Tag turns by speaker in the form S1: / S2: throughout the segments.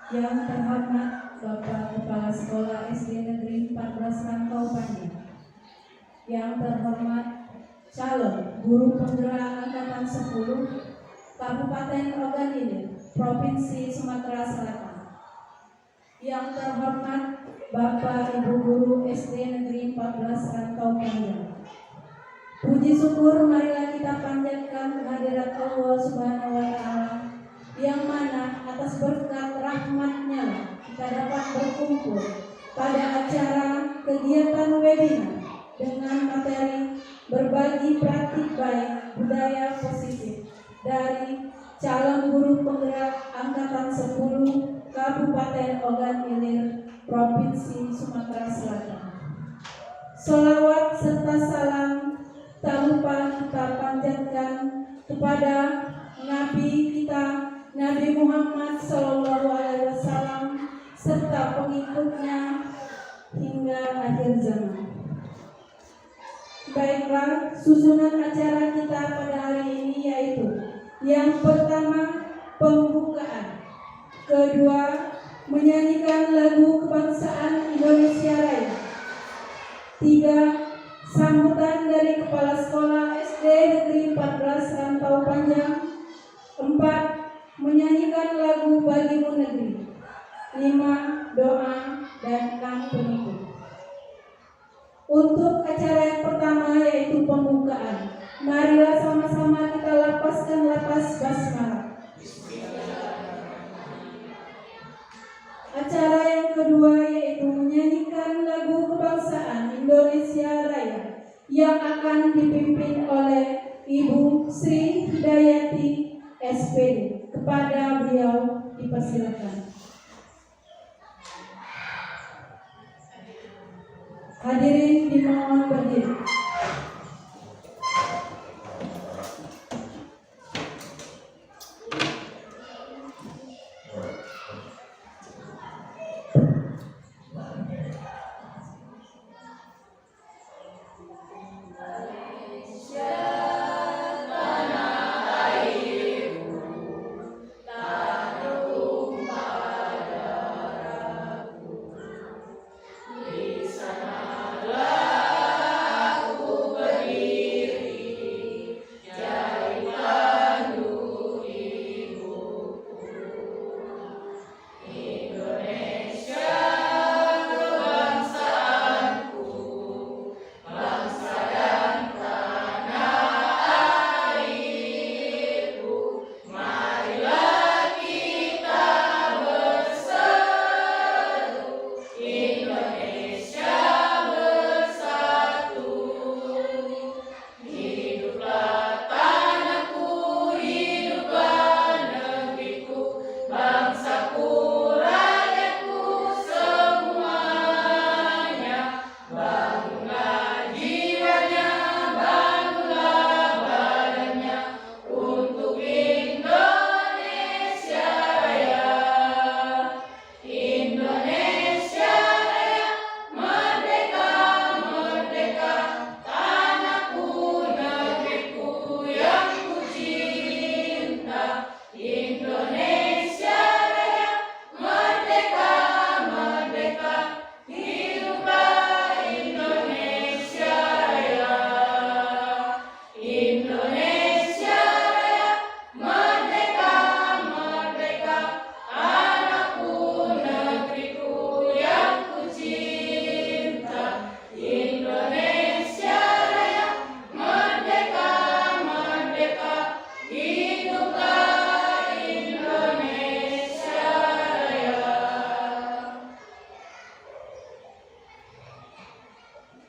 S1: Yang terhormat Bapak Kepala Sekolah SD Negeri 14 Rantau Panjang, yang terhormat calon guru penggerak Angkatan 10 Kabupaten Ogan Ilir, Provinsi Sumatera Selatan, yang terhormat Bapak Ibu Guru SD Negeri 14 Rantau Panjang. Puji syukur marilah kita panjatkan kehadirat Allah Subhanahu wa Ta'ala, yang mana atas berkat rahmat-Nya kita dapat berkumpul pada acara kegiatan webinar dengan materi berbagi praktik baik budaya positif dari calon guru penggerak Angkatan 10 Kabupaten Ogan Ilir, Provinsi Sumatera Selatan. Sholawat serta salam tak lupa kita panjatkan kepada Nabi kita, Nabi Muhammad SAW, serta pengikutnya hingga akhir zaman. Baiklah, susunan acara kita pada hari ini yaitu: yang pertama, pembukaan; kedua, menyanyikan lagu kebangsaan Indonesia Raya; tiga, sambutan dari Kepala Sekolah SD Negeri 14 Rantau Panjang; empat, menyanyikan lagu Bagimu Negeri; lima, doa; dan enam, penutup. Untuk acara yang pertama yaitu pembukaan, marilah sama-sama kita lapaskan lapas basmalah. Acara yang kedua yaitu menyanyikan lagu kebangsaan Indonesia Raya yang akan dipimpin oleh Ibu Sri Hidayati SPD. Kepada beliau dipersilakan. Hadirin dimohon berdiri.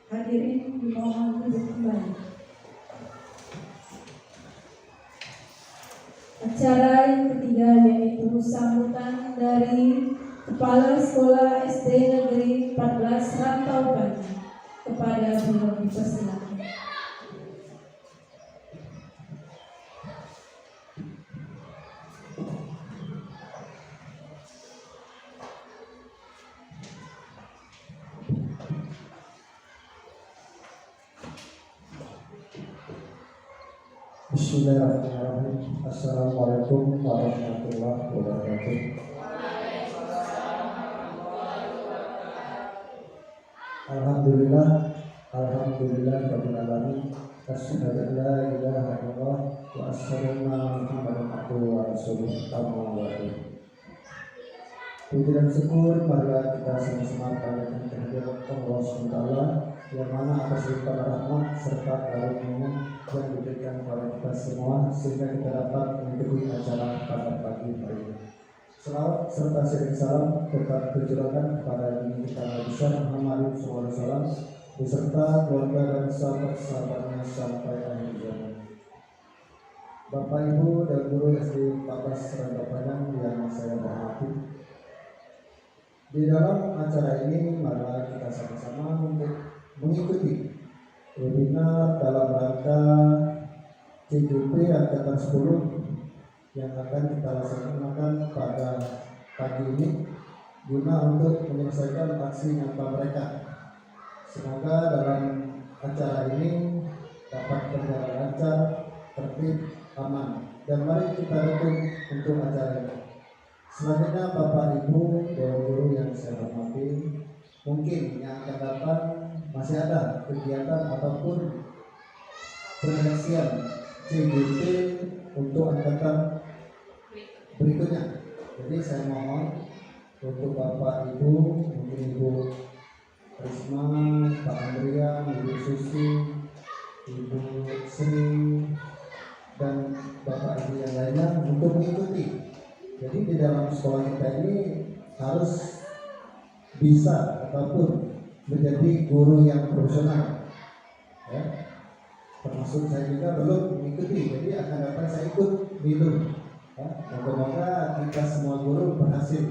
S1: Hadirin dimohon duduk kembali. Acara yang ketiga yaitu sambutan dari Kepala Sekolah SD Negeri 14 Rantau Panjang. Kepada beliau dipersilakan.
S2: Bismillahirrahmanirrahim. Assalamualaikum warahmatullahi wabarakatuh. Bismillah, Alhamdulillah Rabbil Alamin, Asyhadu an la ilaha illallah wa asyhadu anna Muhammadan abduhu wa rasuluh. Amma ba'du. Puji dan syukur marilah kita sama-sama panjatkan kehadirat Allah SWT yang mana atas limpahan rahmat serta karunia yang diberikan kepada kita semua sehingga kita dapat mengikuti acara pada pagi hari ini. Selawat serta sering salam tetap tercurahkan kepada Nabi kita Nabi besar Muhammad SAW beserta keluarga dan sahabat-sahabatnya sampai akhir zaman. Bapak Ibu dan guru SD 14 Seranda Padang yang saya hormati, di dalam acara ini marilah kita sama-sama untuk mengikuti webinar dalam rangka CJP Angkatan 10 yang akan kita laksanakan pada pagi ini guna untuk menyelesaikan aksi nyata mereka. Semoga dalam acara ini dapat berjalan lancar, tertib, aman, dan mari kita dukung untuk acara ini. Selanjutnya Bapak Ibu dan guru yang saya hormati, mungkin yang akan datang masih ada kegiatan ataupun penyeleksian CJP untuk angkatan berikutnya. Jadi saya mohon untuk Bapak Ibu, mungkin Ibu Risma, Pak Andrian, Ibu Susi, Ibu Sri, dan Bapak Ibu yang lainnya untuk mengikuti. Jadi di dalam sekolah kita ini harus bisa ataupun menjadi guru yang profesional, ya. Termasuk saya juga belum mengikuti, jadi akan dapat saya ikut dulu. Ya. Semoga kita semua guru berhasil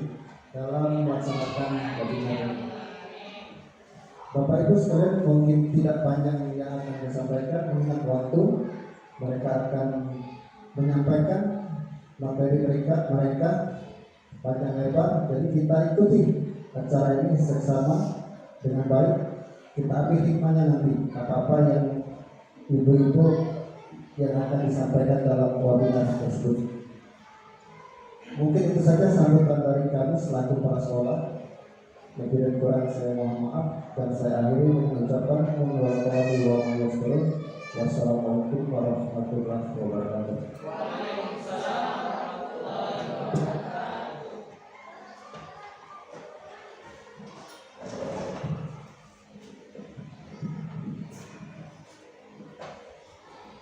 S2: dalam melaksanakan webinar ini. Bapak Ibu sekalian, mungkin tidak panjang yang akan saya sampaikan mengingat waktu, mereka akan menyampaikan materi mereka panjang lebar, jadi kita ikuti acara ini bersama dengan baik. Kita ambil hikmahnya nanti apa-apa yang ibu-ibu yang akan disampaikan dalam webinar tersebut. Mungkin itu saja sambutan dari kami selaku para sekolah. Lebih dan kurang saya mohon maaf dan saya akhiri mengucapkan wassalamualaikum warahmatullahi wabarakatuh.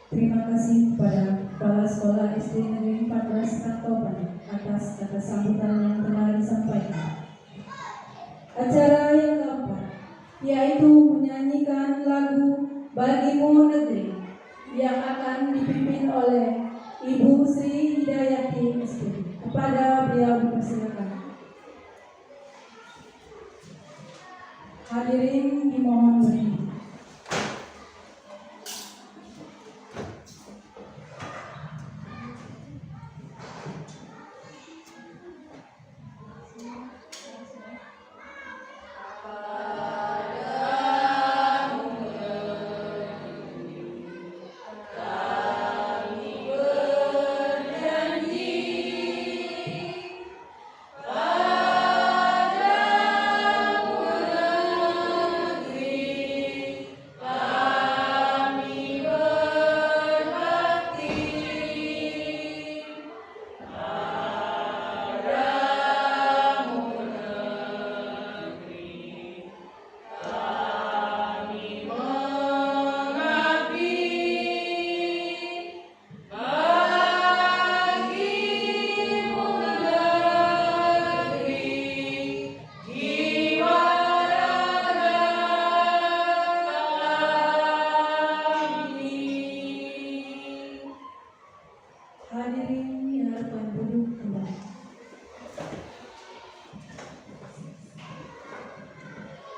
S1: Terima kasih kepada Kepala Sekolah SD Negeri 14 Rantaupan atas kata sambutan yang telah disampaikan. Acara yang keempat yaitu menyanyikan lagu Bagimu Negeri yang akan dipimpin oleh Ibu Sri Hidayati SD. Kepada beliau dipersilakan. Hadirin dimohon berdiri.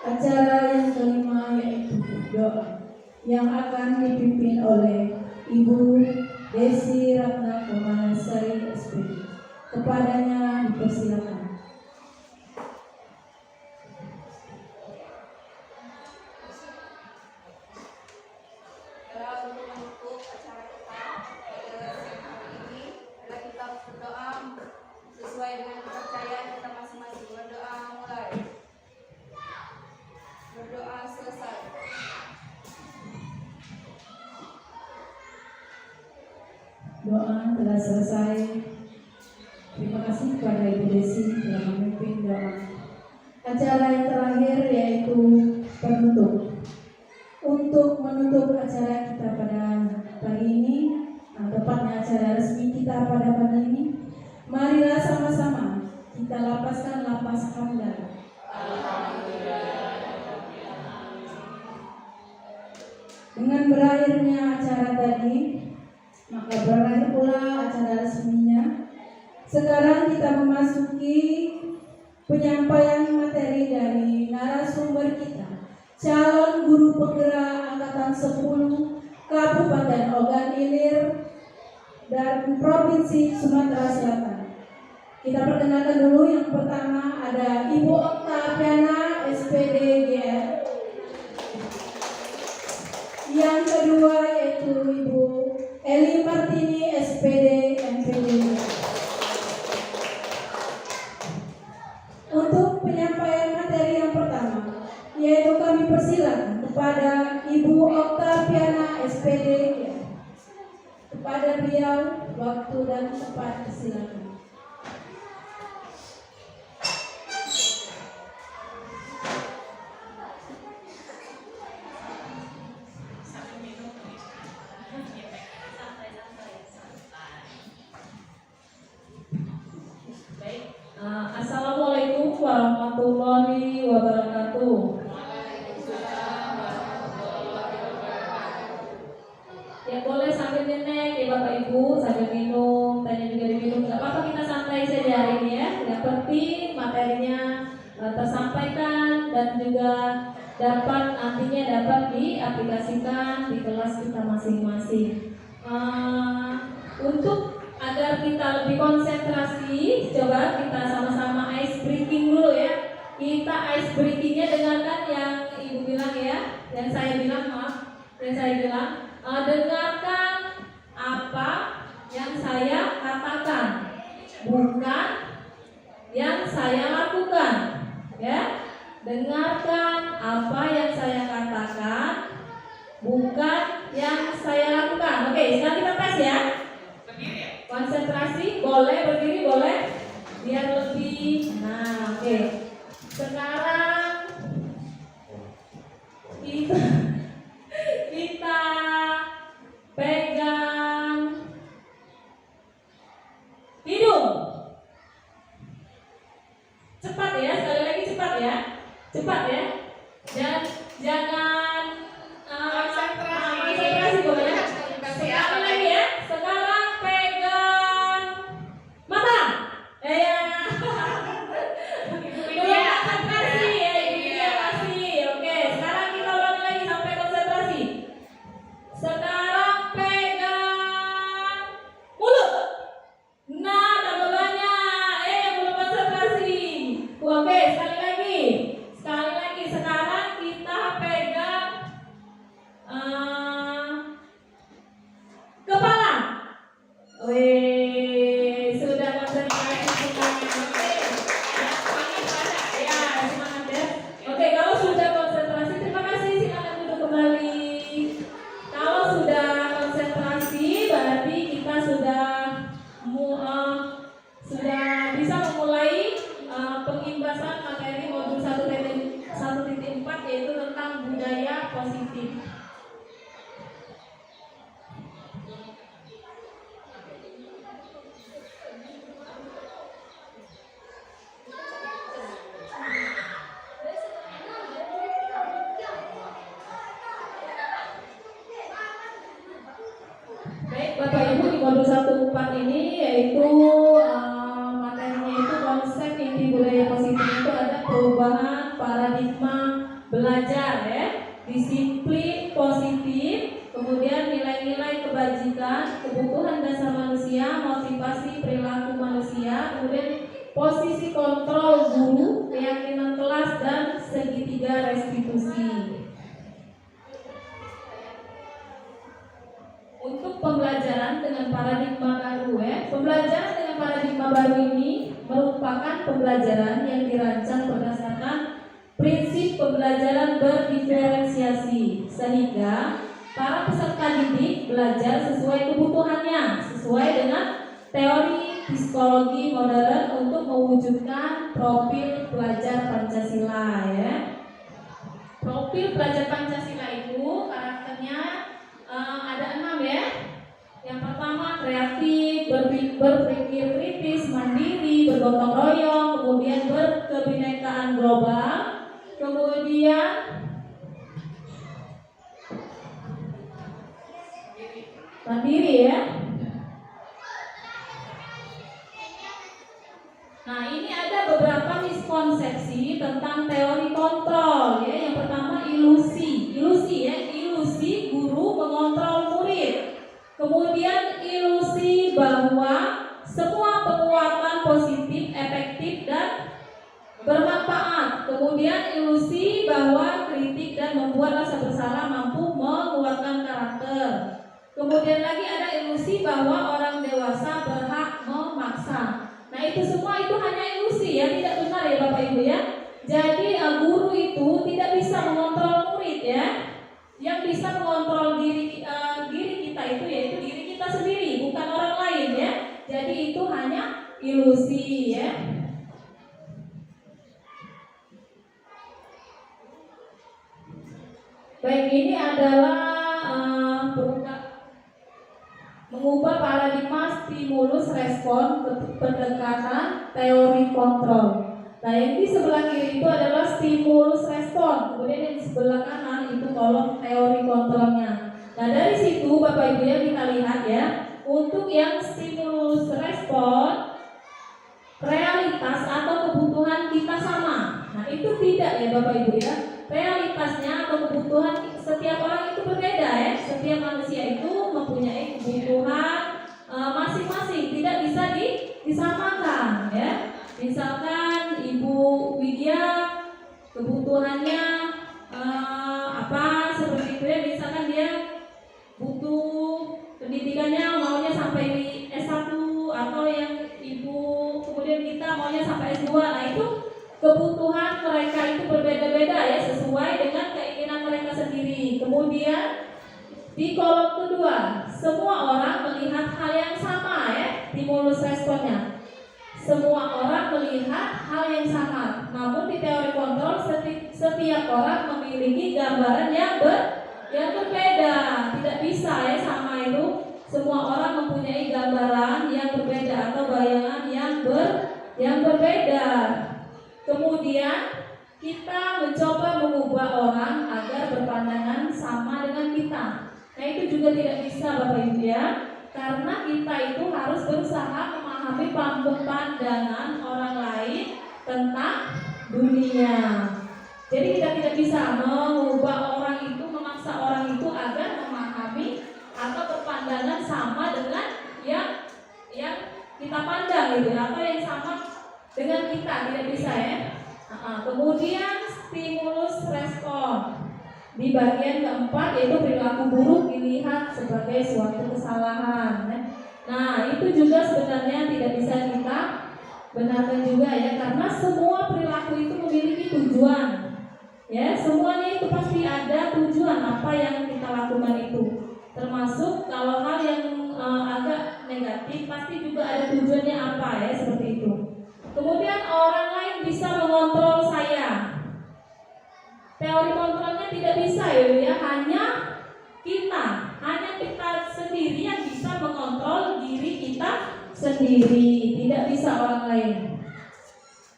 S1: Acara yang kelima yaitu doa yang akan dipimpin oleh Ibu Desi Ratna Kemalasari SPD. Kepadanya dipersilakan.
S3: Untuk menutup acara kita pada siang hari ini adalah kita berdoa sesuai dengan kepercayaan kita masing-masing. Berdoa mulai. Berdoa selesai.
S1: selesai. Terima kasih kepada Ibu Desi telah memimpin dalam acara yang terakhir, yaitu penutup. Untuk menutup acara kita pada pagi ini, tepatnya acara resmi kita pada pagi ini, marilah sama-sama kita lapaskan lapas hamdalah. Dengan berakhirnya acara tadi, maka berakhir pula acara resminya. Sekarang kita memasuki penyampaian materi dari narasumber kita, calon guru penggerak angkatan 10 Kabupaten Ogan Ilir dan Provinsi Sumatera Selatan. Kita perkenalkan dulu, yang pertama ada Ibu Oktaviana SPD GR. Yang kedua yaitu Ibu Eli Martini SPD MPD. Untuk penyampaian materi yang pertama, yaitu kami persilakan kepada Ibu Oktaviana SPD. Kepada beliau waktu dan tempat silakan.
S4: Assalamualaikum warahmatullahi wabarakatuh. Ya boleh sambil nenek ya Bapak Ibu, sambil minum, tanya juga diminum, nggak apa-apa, kita santai saja hari ini ya. Yang penting materinya tersampaikan dan juga nantinya dapat diaplikasikan di kelas kita masing-masing. Untuk agar kita lebih konsentrasi, coba kita sama-sama ice breaking dulu ya. Kita ice breakingnya dengarkan yang Ibu bilang ya, yang saya bilang, dengarkan apa yang saya katakan, bukan yang saya lakukan ya. Dengarkan apa yang saya katakan, bukan yang saya lakukan. Oke, sekarang kita tes ya. Konsentrasi, boleh berdiri, boleh, biar lebih. Nah, oke. Sekarang kita pegang hidung. Cepat ya, sekali lagi cepat ya, cepat ya. Dan jangan konsentrasi boleh. Sekali lagi ya. Sekarang pegang mata. Ya. Konsentrasi ya, kasih. Oke, sekarang kita ulangi lagi sampai konsentrasi. Sekarang pegang mulut. Nah, tambah banyak. Belum konsentrasi. Oke, sekali lagi. Sekarang kita pegang kepala. Sudah konsentrasi semuanya. Oke. Ya, semangat ya. Oke, kalau sudah konsentrasi, terima kasih. Silakan duduk kembali. Kalau sudah konsentrasi, berarti kita sudah bisa memulai pengimbasan materi modul 1.4, yaitu tentang budaya positif. Baik Bapak Ibu, di modul 1.4 ini yaitu materinya itu konsep inti budaya positif itu ada perubahan paradigma belajar ya, disiplin positif, kemudian nilai-nilai kebajikan, kebutuhan dasar manusia, motivasi perilaku manusia, kemudian posisi kontrol guru, keyakinan kelas, dan segitiga restitusi. Untuk pembelajaran dengan paradigma baru pembelajaran dengan paradigma baru ini merupakan pembelajaran yang dirancang berdasarkan prinsip pembelajaran berdiferensiasi, sehingga para peserta didik belajar sesuai kebutuhannya, sesuai dengan teori psikologi modern untuk mewujudkan profil pelajar Pancasila ya. Profil pelajar Pancasila itu karakternya ada 6 ya. Yang pertama kreatif, berpikir kritis, mandiri, bergotong royong, kemudian berkebinekaan global, kemudian mandiri ya. Nah, ini ada beberapa miskonsepsi tentang teori kontrol ya. Yang pertama ilusi ya, ilusi guru mengontrol murid. Kemudian ilusi bahwa semua penguatan positif, efektif dan bermanfaat. Kemudian ilusi bahwa kritik dan membuat rasa bersalah mampu menguatkan karakter. Kemudian lagi ada ilusi bahwa orang dewasa berhak memaksa. Nah, itu semua itu hanya ilusi ya, tidak benar ya Bapak Ibu ya. Jadi guru itu tidak bisa mengontrol murid ya. Yang bisa mengontrol diri kita itu yaitu diri kita sendiri, bukan orang lain ya. Jadi itu hanya ilusi ya. Baik, ini adalah mengubah paradigma stimulus respon pendekatan teori kontrol. Nah, yang di sebelah kiri itu adalah stimulus respon, kemudian yang di sebelah kanan itu kolom teori kontrolnya. Nah, dari situ Bapak Ibu ya kita lihat ya, untuk yang stimulus respon realitas atau kebutuhan kita sama. Nah, itu tidak ya Bapak Ibu ya. Realitasnya atau kebutuhan setiap orang itu berbeda ya. Setiap manusia itu mempunyai kebutuhan masing-masing, tidak bisa disamakan ya. Misalkan Ibu Widya kebutuhannya seperti itu ya. Misalkan dia butuh pendidikannya maunya sampai di S1, atau yang Ibu kemudian kita maunya sampai S2. Nah, itu kebutuhan mereka itu berbeda-beda ya, sesuai dengan keinginan mereka sendiri. Kemudian di kolom kedua, semua orang melihat hal yang sama ya, stimulus responnya. Semua orang melihat hal yang sama. Namun di teori kontrol setiap orang memiliki gambaran yang berbeda. Tidak bisa ya sama itu. Semua orang mempunyai gambaran yang berbeda atau bayangan yang berbeda. Kemudian kita mencoba mengubah orang agar berpandangan sama dengan kita. Nah, itu juga tidak bisa Bapak Ibu ya. Karena kita itu harus berusaha memahami pandangan orang lain tentang dunia. Jadi kita tidak bisa mengubah orang itu, memaksa orang itu agar memahami atau berpandangan sama dengan yang kita pandang gitu, atau yang sama dengan kita, tidak bisa ya. Kemudian stimulus respon di bagian keempat yaitu perilaku buruk dilihat sebagai suatu kesalahan. Nah, itu juga sebenarnya tidak bisa kita benarkan juga ya, karena semua perilaku itu memiliki tujuan. Ya, semuanya itu pasti ada tujuan apa yang kita lakukan itu. Termasuk kalau hal yang agak negatif pasti juga ada tujuannya apa ya, seperti itu. Kemudian orang lain bisa mengontrol saya. Teori kontrolnya tidak bisa ya, hanya kita sendiri yang bisa mengontrol diri kita sendiri, tidak bisa orang lain.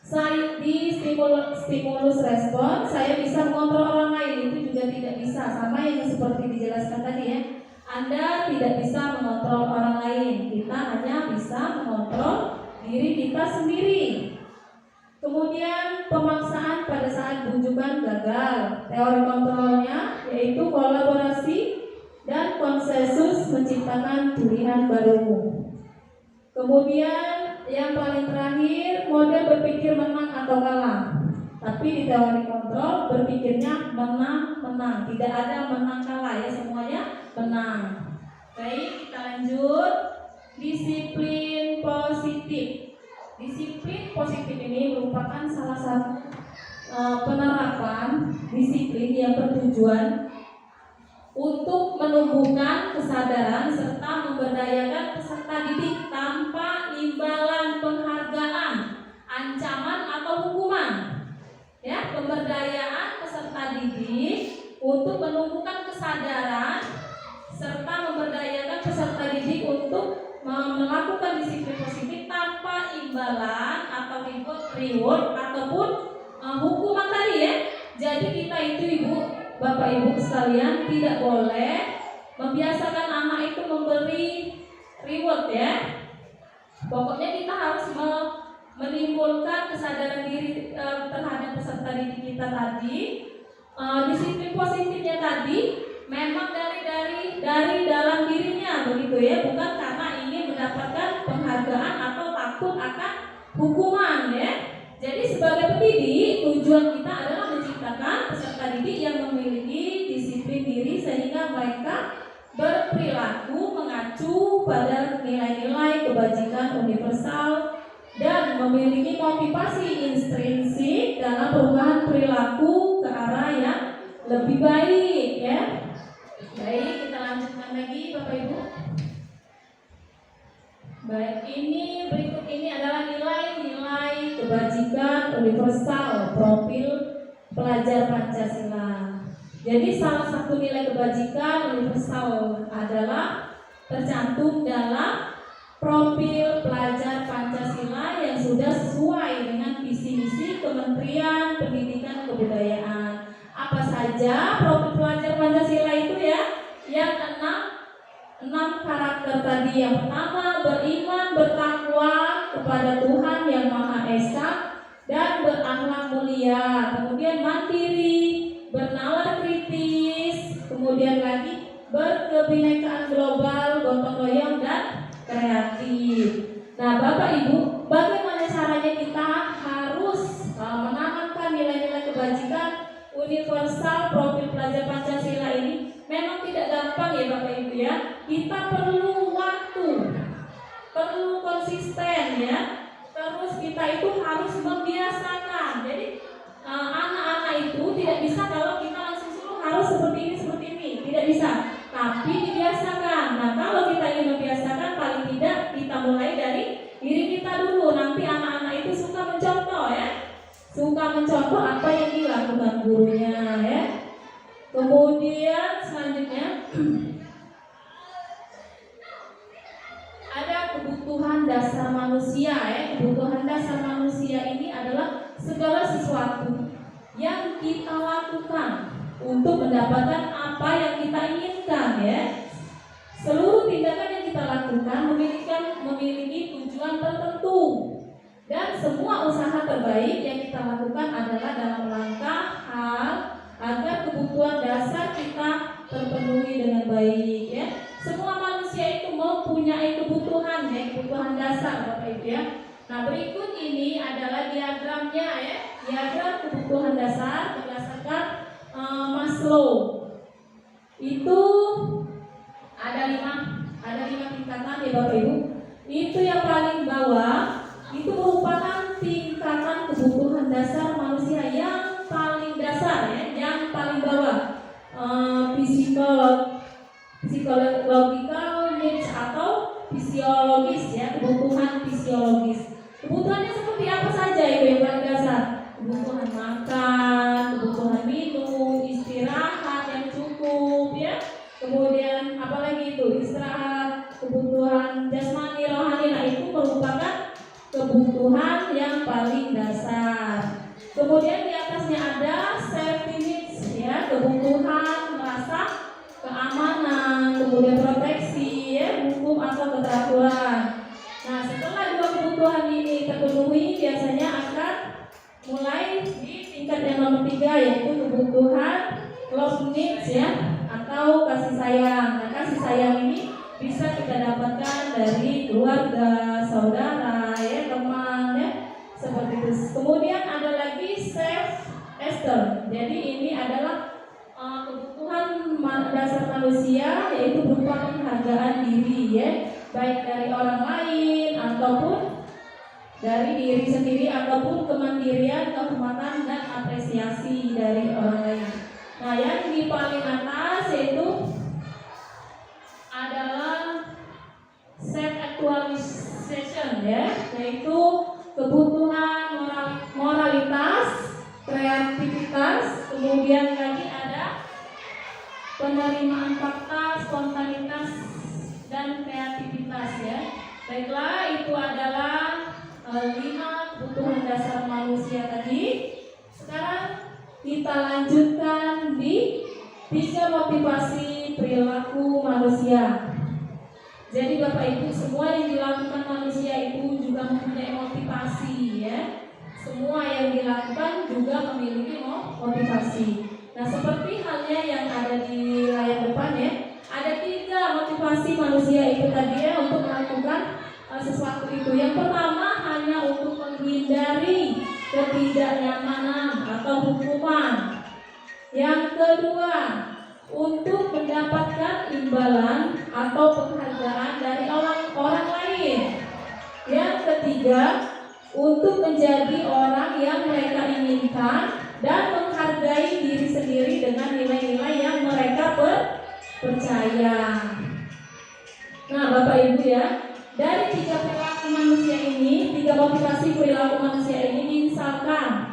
S4: Saya di stimulus respon, saya bisa mengontrol orang lain, itu juga tidak bisa. Sama yang seperti dijelaskan tadi ya. Anda tidak bisa mengontrol orang lain, kita hanya bisa mengontrol diri kita sendiri. Kemudian pemaksaan pada saat bujukan gagal. Teori kontrolnya yaitu kolaborasi dan konsensus menciptakan pilihan baru. Kemudian yang paling terakhir, model berpikir menang atau kalah. Tapi di teori kontrol berpikirnya menang-menang, tidak ada menang kalah ya, semuanya menang. Baik, kita lanjut. Disiplin positif. Disiplin positif ini merupakan salah satu penerapan disiplin yang bertujuan untuk menumbuhkan kesadaran serta memberdayakan peserta didik tanpa imbalan penghargaan, ancaman atau hukuman. Ya, pemberdayaan peserta didik untuk menumbuhkan kesadaran serta memberdayakan peserta didik untuk melakukan disiplin positif tanpa imbalan atau reward ataupun hukuman tadi ya. Jadi kita itu ibu, bapak ibu sekalian tidak boleh membiasakan anak itu memberi reward ya. Pokoknya kita harus menimbulkan kesadaran diri terhadap peserta didik kita tadi. Disiplin positifnya tadi memang dari dalam dirinya begitu ya, bukan karena ingin mendapatkan penghargaan atau takut akan hukuman ya. Jadi sebagai pendidik tujuan kita adalah menciptakan peserta didik yang memiliki disiplin diri sehingga mereka berperilaku mengacu pada nilai-nilai kebajikan universal dan memiliki motivasi intrinsik dalam perubahan perilaku ke arah yang lebih baik ya. Baik, kita lanjutkan lagi Bapak Ibu. Baik, ini berikut ini adalah nilai-nilai kebajikan universal profil pelajar Pancasila. Jadi salah satu nilai kebajikan universal adalah tercantum dalam profil pelajar Pancasila yang sudah sesuai dengan visi misi Kementerian Pendidikan Kebudayaan. Apa saja profil pelajar Pancasila itu ya? Yang enam karakter tadi. Yang pertama, beriman bertakwa kepada Tuhan Yang Maha Esa dan berakhlak mulia. Kemudian mandiri, bernalar kritis. Kemudian lagi berkebinekaan global, gotong royong dan kreatif. Nah, Bapak Ibu, bagaimana caranya kita harus menanamkan nilai-nilai kebajikan universal profil pelajar Pancasila ini? Memang tidak gampang ya Bapak Ibu ya. Kita perlu waktu, perlu konsisten ya. Terus kita itu harus membiasakan. Jadi anak-anak itu tidak bisa kalau kita langsung suruh harus seperti ini, tidak bisa. Tapi dibiasakan. Nah, kalau kita ingin membiasakan, paling tidak kita mulai dari diri kita dulu. Nanti anak-anak itu suka mencontoh ya. Suka mencontoh apa yang dilakukan gurunya ya. Kemudian selanjutnya ada kebutuhan dasar manusia ya. Kebutuhan dasar manusia ini adalah segala sesuatu yang kita lakukan untuk mendapatkan apa yang kita inginkan ya. Seluruh tindakan yang kita lakukan memiliki tujuan tertentu dan semua usaha terbaik yang kita lakukan adalah dalam rangka hal agar kebutuhan dasar kita terpenuhi dengan baik ya. Semua manusia itu mempunyai kebutuhan ya, kebutuhan dasar Bapak Ibu ya. Nah, berikut ini adalah diagramnya ya. Diagram kebutuhan dasar berdasarkan Maslow. Itu ada lima tingkatan ya Bapak Ibu. Itu yang paling bawah itu merupakan tingkatan kebutuhan dasar manusia yang paling dasar ya, yang paling bawah. Physiological needs atau fisiologis ya, kebutuhan fisiologis. Kebutuhannya seperti apa saja itu yang paling dasar? Kebutuhan makan, kebutuhan minum, istirahat yang cukup ya. Kemudian apalagi itu? Istirahat, kebutuhan jasmani, rohani. Nah, itu merupakan kebutuhan yang paling dasar. Kemudian di atasnya ada safety needs ya, kebutuhan merasa keamanan, kemudian proteksi ya, hukum atau keteraturan. Nah, setelah dua kebutuhan ini terpenuhi, biasanya akan mulai di tingkat yang nomor 3 yaitu kebutuhan love needs ya, atau kasih sayang. Nah, kasih sayang ini bisa kita dapatkan dari keluarga, saudara ya, teman ya, seperti itu. Kemudian ada lagi self esteem. Jadi ini adalah kebutuhan dasar manusia, yaitu berupa penghargaan diri ya, baik dari orang lain ataupun dari diri sendiri, ataupun kemandirian, kehormatan dan apresiasi dari orang lain. Nah, yang di paling atas yaitu kita lanjutkan di 3 motivasi perilaku manusia. Jadi Bapak Ibu, semua yang dilakukan manusia itu juga mempunyai motivasi ya. Semua yang dilakukan juga memiliki motivasi. Nah, seperti halnya yang ada di layar depan ya, ada 3 motivasi manusia itu tadi ya untuk melakukan sesuatu itu. Yang pertama hanya untuk menghindari ketidaknyamanan atau hukuman. Yang kedua, untuk mendapatkan imbalan atau penghargaan dari orang lain. Yang ketiga, untuk menjadi orang yang mereka inginkan dan menghargai diri sendiri dengan nilai-nilai yang mereka percaya. Nah, Bapak Ibu ya, dari 3 perilaku manusia ini, 3 motivasi perilaku manusia ini, misalkan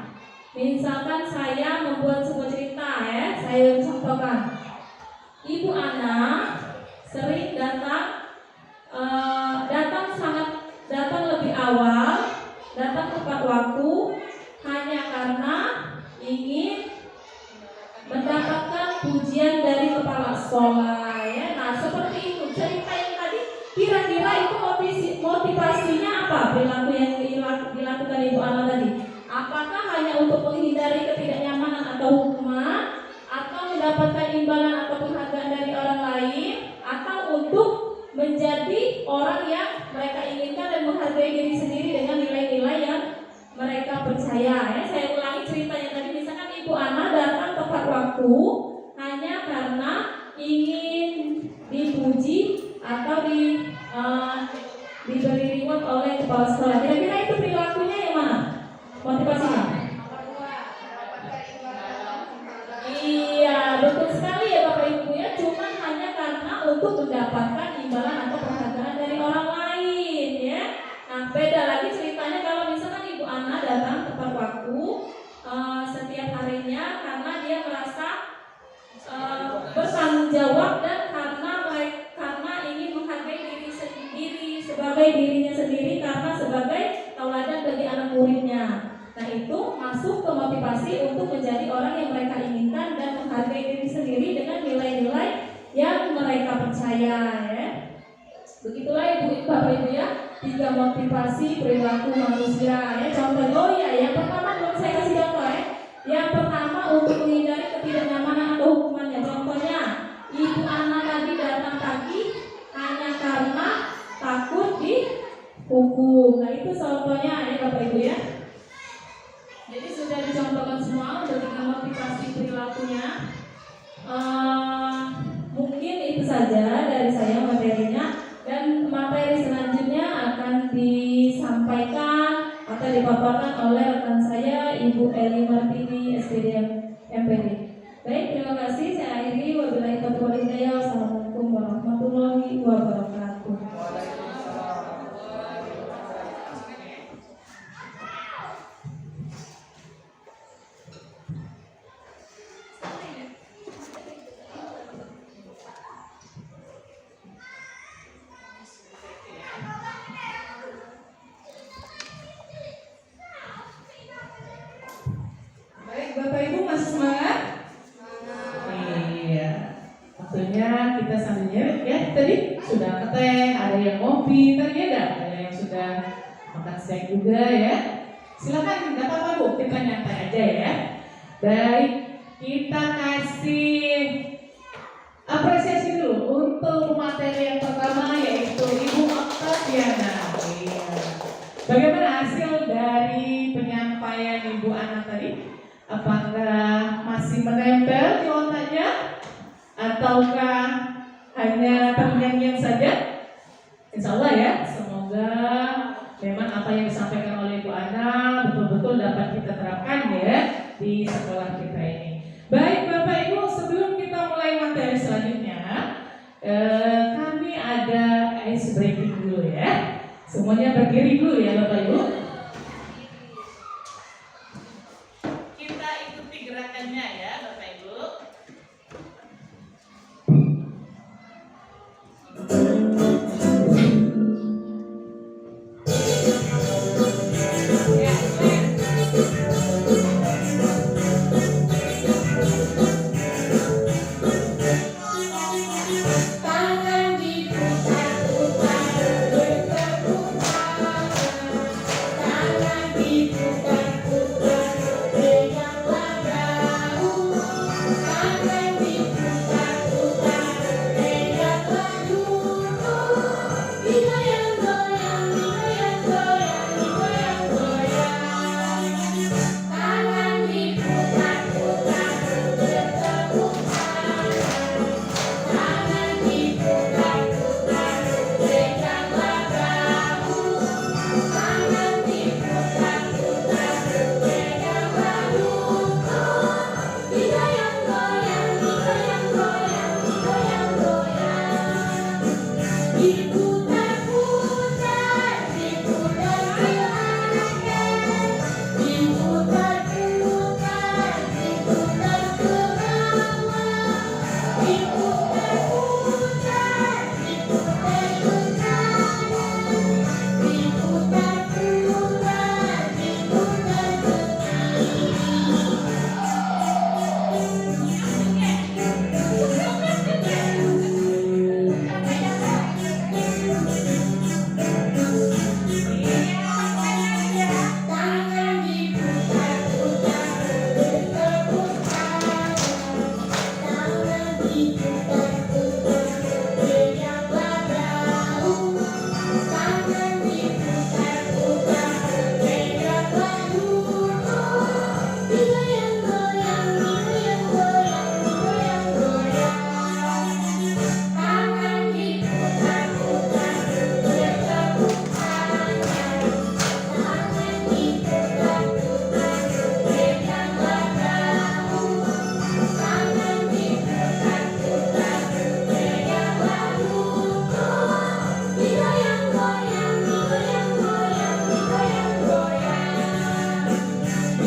S4: saya membuat sebuah cerita ya, saya contohkan. Ibu Ana sering datang lebih awal, datang tepat waktu hanya karena ingin mendapatkan pujian dari kepala sekolah ya. Nah, seperti itu cerita yang tadi. Kira-kira itu motivasinya apa? Perilaku yang dilakukan Ibu Ana tadi. Apakah hanya untuk menghindari ketidaknyamanan atau hukuman, atau mendapatkan imbalan atau penghargaan dari orang lain, atau untuk menjadi orang yang mereka inginkan dan menghargai diri sendiri dengan nilai-nilai yang mereka percaya ya. Saya ulangi ceritanya tadi. Misalkan Ibu Ana datang tepat waktu hanya karena ingin dipuji atau diberi reward oleh kepala sekolah. Kira-kira itu perilakunya yang mana? Motivasinya? Iya, betul sekali ya Bapak Ibu ya. Cuman hanya karena untuk mendapatkan imbalan atau penghargaan dari orang lain ya. Nah, beda lagi ceritanya kalau misalkan Ibu Ana datang tepat waktu setiap harinya karena dia merasa bertanggung jawab dan karena ingin menghargai diri sendiri sebagai dirinya sendiri, karena sebagai tauladan bagi anak muridnya. Nah, itu masuk ke motivasi untuk menjadi orang yang mereka inginkan dan menghargai diri sendiri dengan nilai-nilai yang mereka percaya ya. Begitulah Ibu Bapak Ibu ya, 3 motivasi perilaku manusia ya. Contoh yang pertama belum saya kasih contoh ya. Yang pertama untuk menghindari ketidaknyamanan atau hukumannya. Contohnya, Ibu Ana tadi datang pagi hanya karena takut dihukum. Nah, itu contohnya ya Bapak Ibu ya. Jadi sudah dicontohkan semua untuk 3 motivasi perilakunya. Mungkin itu saja dari saya materinya, dan materi selanjutnya akan disampaikan atau dipaparkan oleh rekan saya Ibu Eli Martini SPDM MPD. Baik, terima kasih. Saya akhiri. Wabillahi taufiq wal hidayah. Wassalamualaikum warahmatullahi wabarakatuh.
S5: Bapak Ibu masih semangat? Iya. Waktunya kita sambil nyerip ya. Tadi sudah ngeteh, ada yang ngopi, tadi ada yang sudah makan snack juga ya. Silakan, tidak apa-apa Bu, kita nyantai aja ya. Baik, kita kasih apresiasi dulu untuk materi yang pertama, yaitu Ibu Oktaviana. Iya. Bagaimana hasil dari penyampaian Ibu Ana tadi? Apakah masih menempel di otaknya ataukah hanya terngiang-ngiang saja? Insya Allah ya, semoga memang apa yang disampaikan oleh Ibu Ana betul-betul dapat kita terapkan ya di sekolah kita ini. Baik Bapak Ibu, sebelum kita mulai materi selanjutnya, kami ada ice breaking dulu ya. Semuanya berdiri dulu ya Bapak Ibu. Gerakannya ya Bapak Ibu. Ya,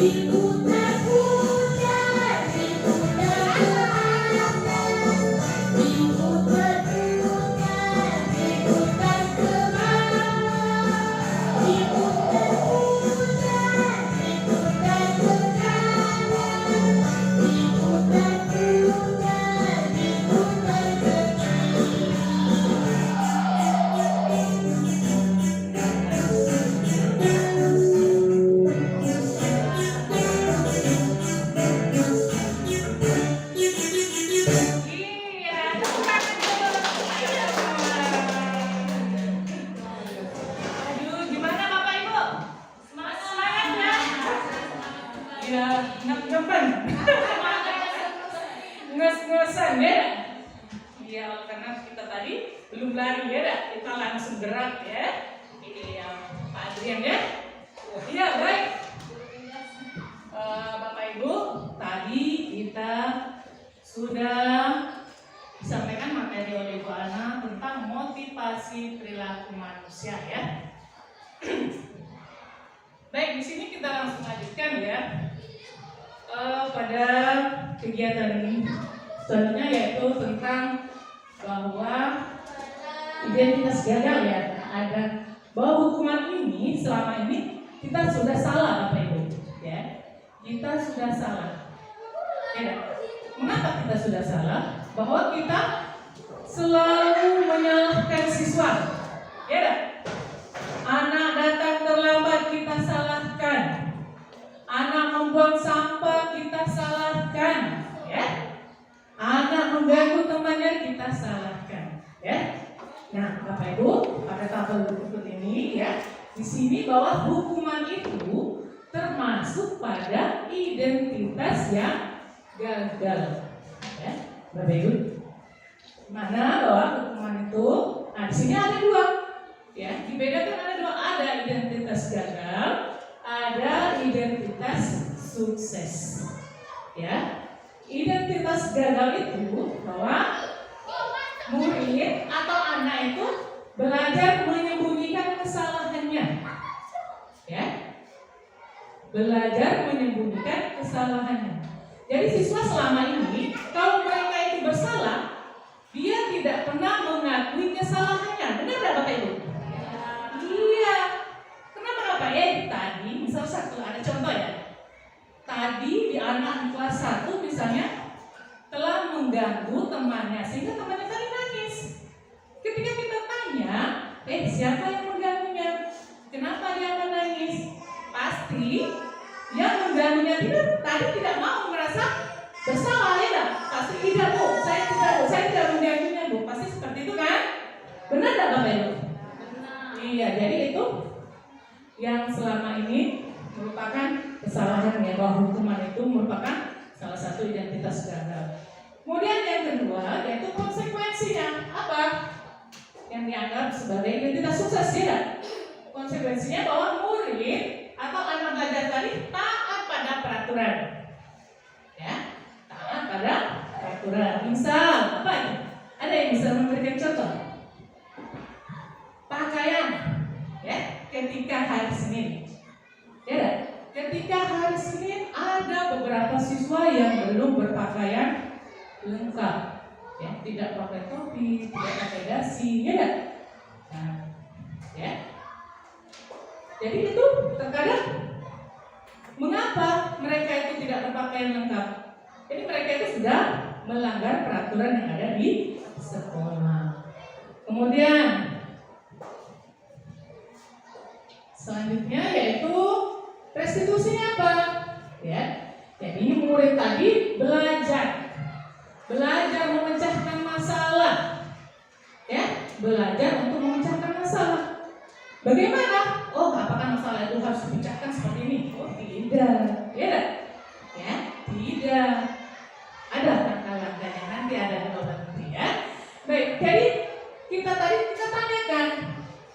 S5: Iya, tepuk tangan dulu. Aduh, gimana Bapak Ibu? Semangat ya? Ya, ngempen. Nges-ngesan ya? Iya, karena kita tadi belum lari ya, kita langsung gerak ya. Ini yang Pak Adrian ya. Iya, baik. Bapak Ibu, tadi kita sudah disampaikan materi oleh Bu Ana tentang motivasi perilaku manusia ya. Baik, di sini kita langsung lanjutkan ya pada kegiatan selanjutnya, yaitu tentang bahwa identitas gagal ya. Ada bahwa hukuman ini selama ini kita sudah salah Bapak Ibu ya. Kita sudah salah. Ya, mengapa kita sudah salah? Bahwa kita selalu menyalahkan siswa. Ya, anak datang terlambat kita salahkan. Anak membuang sampah kita salahkan. Ya, anak mengganggu temannya kita salahkan. Ya. Nah, Bapak Ibu, pada tabel berikut ini ya, di sini bahwa hukuman itu termasuk pada identitas yang gagal. Ya, Bapak Ibu, mana bahwa hukuman itu, nah di sini ada dua, ya, dibedakan ada dua, ada identitas gagal, ada identitas sukses. Ya, identitas gagal itu bahwa murid atau anak itu belajar menyembunyikan kesalahannya. Ya, belajar menyembunyikan kesalahannya. Jadi siswa selama ini kalau mereka itu bersalah, dia tidak pernah mengakui kesalahannya. Benar tidak Bapak Ibu? Iya. Kenapa ya? Tadi misal satu, ada contoh ya. Tadi di anak kelas 1 misalnya telah mengganggu temannya sehingga temannya tadi nangis. Ketika kita tanya, siapa yang mengganggunya? Kenapa dia menangis? Pasti yang mengganggunya tadi tidak mau merasa bersalah ya tak? Pasti tidak Bu, saya tidak mengganggunya Bu. Pasti seperti itu kan? Benar tak Bapak Ibu? Iya, jadi itu yang selama ini merupakan kesalahan ya, bahwa hukuman itu merupakan salah satu identitas gagal. Kemudian yang kedua yaitu konsekuensinya apa? Yang dianggap sebagai identitas sukses ya. Konsekuensinya bahwa murid atau anak belajar tadi taat pada peraturan. Ya, taat pada peraturan. Misal apa ini? Ada yang bisa memberikan contoh? Pakaian, ya, ketika hari Senin. Ya, ketika hari Senin ada beberapa siswa yang belum berpakaian lengkap, ya, tidak pakai topi, tidak pakai dasi, ya, nah, ya. Jadi itu terkadang mengapa mereka itu tidak berpakaian lengkap? Jadi mereka itu sudah melanggar peraturan yang ada di sekolah. Kemudian selanjutnya yaitu restitusinya apa? Ya, jadi murid tadi belajar memecahkan masalah, ya, belajar untuk memecahkan masalah. Bagaimana? Oh, apakah masalah itu harus dipecahkan seperti ini? Oh, tidak, ya, tidak. Ada langkah-langkahnya, nanti ada nanti ya. Baik, jadi kita tanyakan,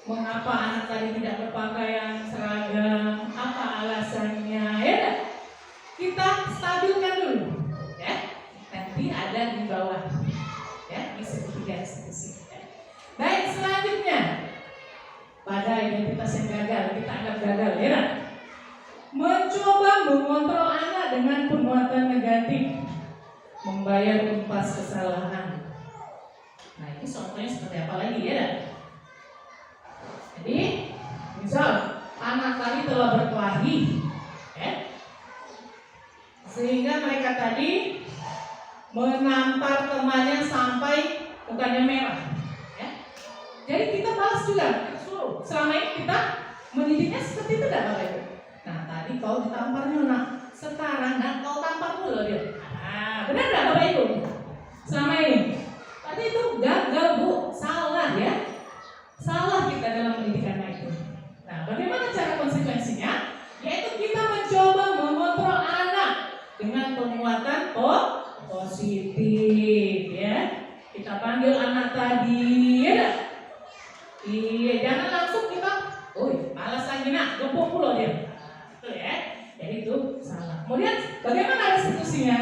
S5: mengapa anak tadi tidak berpakaian seragam? Apa alasannya? Ya, kita stabilkan dulu, ya. Nanti ada di bawah, ya, di segitiga diskusi. Ya. Baik, selanjutnya pada identitas yang gagal, kita anggap gagal, ya. mencoba mengontrol anak dengan perbuatan negatif, membayar impas kesalahan. Nah, ini contohnya seperti apa lagi ya? Dan? Jadi, misal anak tadi telah berkelahi, ya, sehingga mereka tadi menampar temannya sampai mukanya merah. Ya. Jadi kita balas juga. Selama ini kita mendidiknya seperti itu tidak Bapak Ibu? Nah, tadi kau ditamparnya nak, sekarang kau tampar dulu dia. Nah, benar nggak Bapak Ibu? Selama ini tadi itu gagal Bu, salah ya, salah kita dalam pendidikan itu. Nah, bagaimana cara konsekuensinya? Yaitu kita mencoba mengontrol anak dengan penguatan positif ya. Kita panggil anak tadi ya. Iya, jangan langsung kita, malas lagi nak, gepuk pula dia. Itu ya. Jadi itu salah. Kemudian bagaimana restitusinya?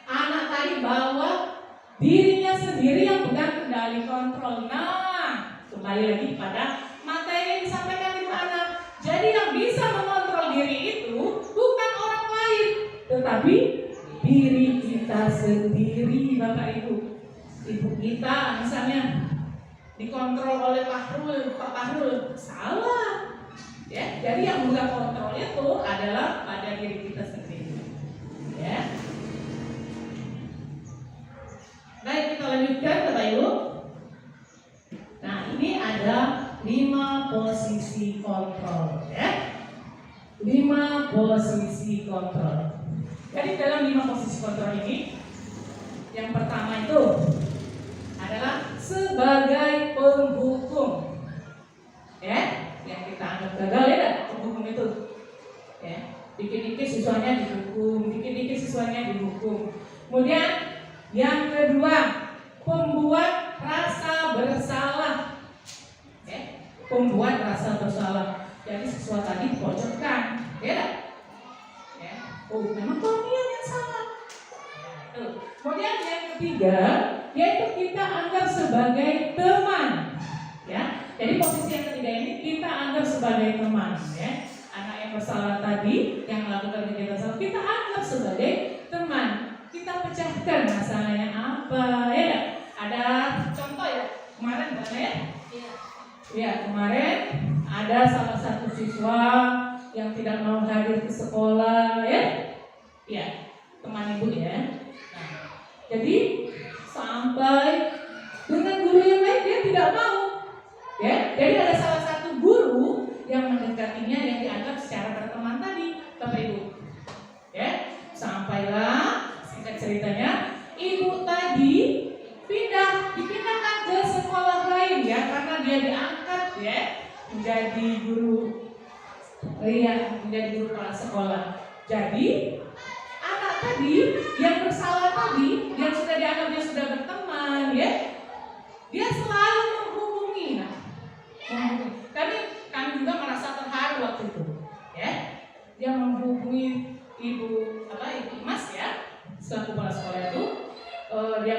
S5: Anak tadi bawa dirinya sendiri yang pegang kendali kontrol. Nah, kembali lagi pada materi yang disampaikan ibu anak. Jadi yang bisa mengontrol diri itu bukan orang lain, tetapi diri kita sendiri, Bapak Ibu. Ibu kita misalnya dikontrol oleh Pak Fahrul, salah. Ya, jadi yang bisa kontrol itu adalah pada diri kita sendiri. Ya. Baik, kita lanjutkan Bapak Ibu. Nah, ini ada 5 posisi kontrol ya. 5 posisi kontrol. Jadi dalam 5 posisi kontrol ini, yang pertama itu adalah sebagai penghukum. Ya, yang kita anggap gagal ya, penghukum itu. Ya, dikit-dikit siswanya dihukum, dikit-dikit siswanya dihukum. Kemudian yang kedua, pembuat rasa bersalah. Ya, pembuat rasa bersalah. Jadi siswa tadi dipojokkan, ya. Ya, memang kau yang salah. Kemudian yang ketiga, yaitu kita anggap sebagai teman. Ya, jadi posisi yang ketiga ini kita anggap sebagai teman. Ya, anak yang bersalah tadi, yang melakukan kegiatan salah, kita anggap sebagai teman. Kita pecahkan masalahnya apa, ya? Ada contoh ya kemarin, Mbak ya? Ya, kemarin ada salah satu siswa yang tidak mau hadir ke sekolah, ya? Ya, teman ibu ya. Jadi sampai dengan guru yang lain dia tidak mau, ya. Jadi ada salah satu guru yang mendekatinya yang dianggap secara berteman tadi, Bapak Ibu, ya. Sampailah singkat ceritanya, ibu tadi dipindahkan ke sekolah lain ya, karena dia diangkat ya menjadi guru, menjadi guru kepala sekolah. Jadi anak tadi yang bersalah tadi, yang sudah dianggap dia sudah berteman ya, dia selalu menghubungi. Kami juga merasa terharu waktu itu ya. Dia menghubungi ibu Mas ya, selaku kepala sekolah itu. Dia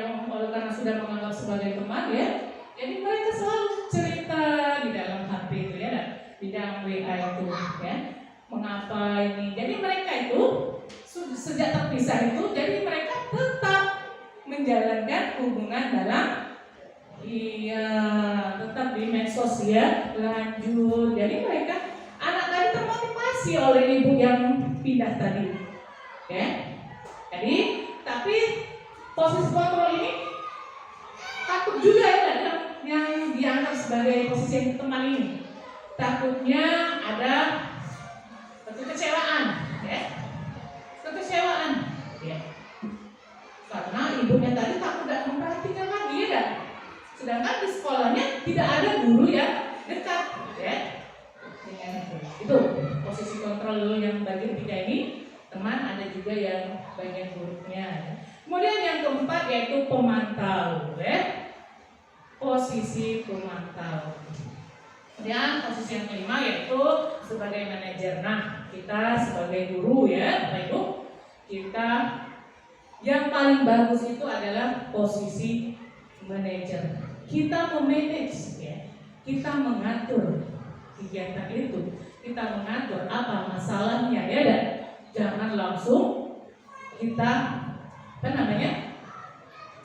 S5: karena sudah menganggap sebagai teman ya. Jadi mereka selalu cerita di dalam HP itu ya, di dalam WA itu ya. Mengapa ini? Jadi mereka itu sejak terpisah itu, jadi mereka tetap menjalankan hubungan dalam tetap di medsos ya, lanjut. Jadi mereka anak tadi termotivasi oleh ibu yang pindah tadi, ya. Jadi tapi posisi kontrol ini takut juga ya, yang dianggap sebagai posisi yang teman ini. Takutnya ada kekecewaan, ya. Kekecewaan, ya. Karena ibunya tadi takut tidak memperhatikan lagi ya. Sedangkan di sekolahnya tidak ada guru yang dekat, ya. Itu posisi kontrol yang bagian 3 ini. Teman, ada juga yang bagian buruknya. Ya. Kemudian yang keempat yaitu pemantau, ya. Posisi pemantau. Kemudian posisi yang kelima yaitu sebagai manajer. Nah, kita sebagai guru ya, Bapak Ibu, kita yang paling bagus itu adalah posisi manajer. Kita memanage ya, kita mengatur kegiatan itu. kita mengatur apa masalahnya, ya dan jangan langsung kita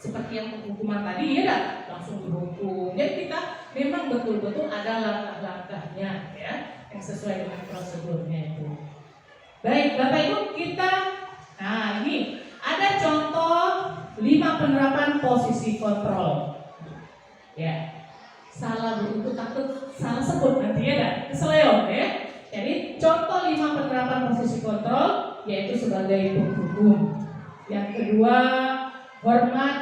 S5: seperti yang hukuman tadi, ya dan langsung dihukum. Jadi kita memang betul-betul ada langkah-langkahnya, ya, yang sesuai dengan prosedurnya itu. Baik, Bapak Ibu, nah ini ada contoh 5 penerapan posisi kontrol. Ya, salah untuk takut salah sebut nanti, ya dan keseleo, ya. Jadi contoh 5 penerapan posisi kontrol yaitu sebagai penghukum. Yang kedua, hormat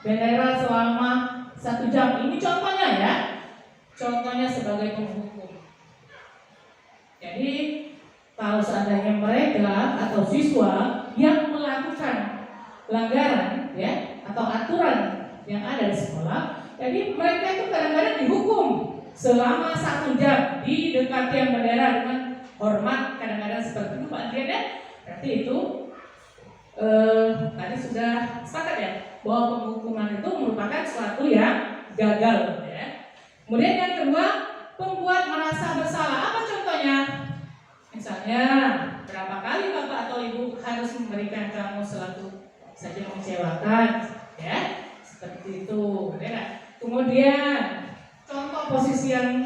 S5: bendera selama 1 jam. Ini contohnya, ya. Contohnya sebagai penghukum. Jadi kalau seandainya mereka atau siswa yang melakukan pelanggaran, ya, atau aturan yang ada di sekolah, jadi mereka itu kadang-kadang dihukum selama 1 jam di dekat tiang bendera dengan hormat, kadang-kadang seperti itu Pak Adrian, ya. Berarti itu tadi sudah sepakat, ya, bahwa penghukuman itu merupakan suatu yang gagal, ya. Kemudian yang kedua, pembuat merasa bersalah. Apa contohnya? Misalnya, berapa kali Bapak atau Ibu harus memberikan kamu sesuatu saja mengecewakan, ya, seperti itu, ya. Kemudian contoh posisi yang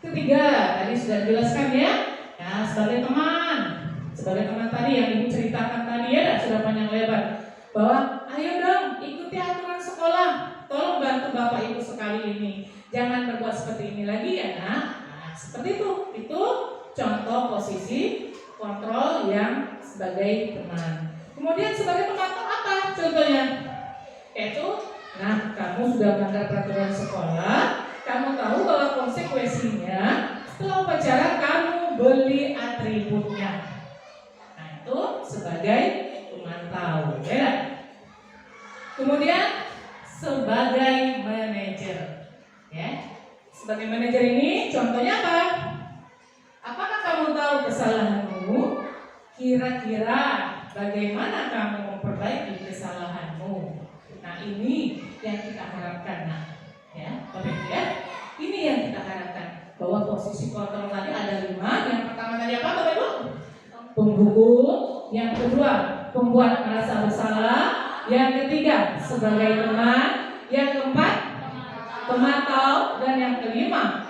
S5: ketiga tadi sudah dijelaskan, ya. Ya, sebagai teman tadi yang Ibu ceritakan tadi, ya, sudah panjang lebar bahwa ayo dong ikuti aturan sekolah, tolong bantu Bapak Ibu sekali ini, jangan berbuat seperti ini lagi, ya. Nah, seperti itu contoh posisi kontrol yang sebagai teman. Kemudian sebagai pengatur apa contohnya? Yaitu, nah, kamu sudah melanggar peraturan sekolah, kamu tahu bahwa konsekuensinya setelah upacara kamu beli atributnya. Nah, itu sebagai pemantau, ya. Kemudian sebagai manajer, ya. Sebagai manajer ini contohnya apa? Apakah kamu tahu kesalahanmu? Kira-kira bagaimana kamu memperbaiki kesalahanmu? Nah, ini yang kita harapkan, nah, ya, Bapak Ibu, ya. Ini yang kita harapkan, bahwa posisi kontrol tadi ada 5. Yang pertama tadi apa, Bapak Ibu? Penghukum. Yang kedua, pembuat merasa bersalah. Yang ketiga, sebagai teman. Yang keempat, pemantau. Dan yang kelima,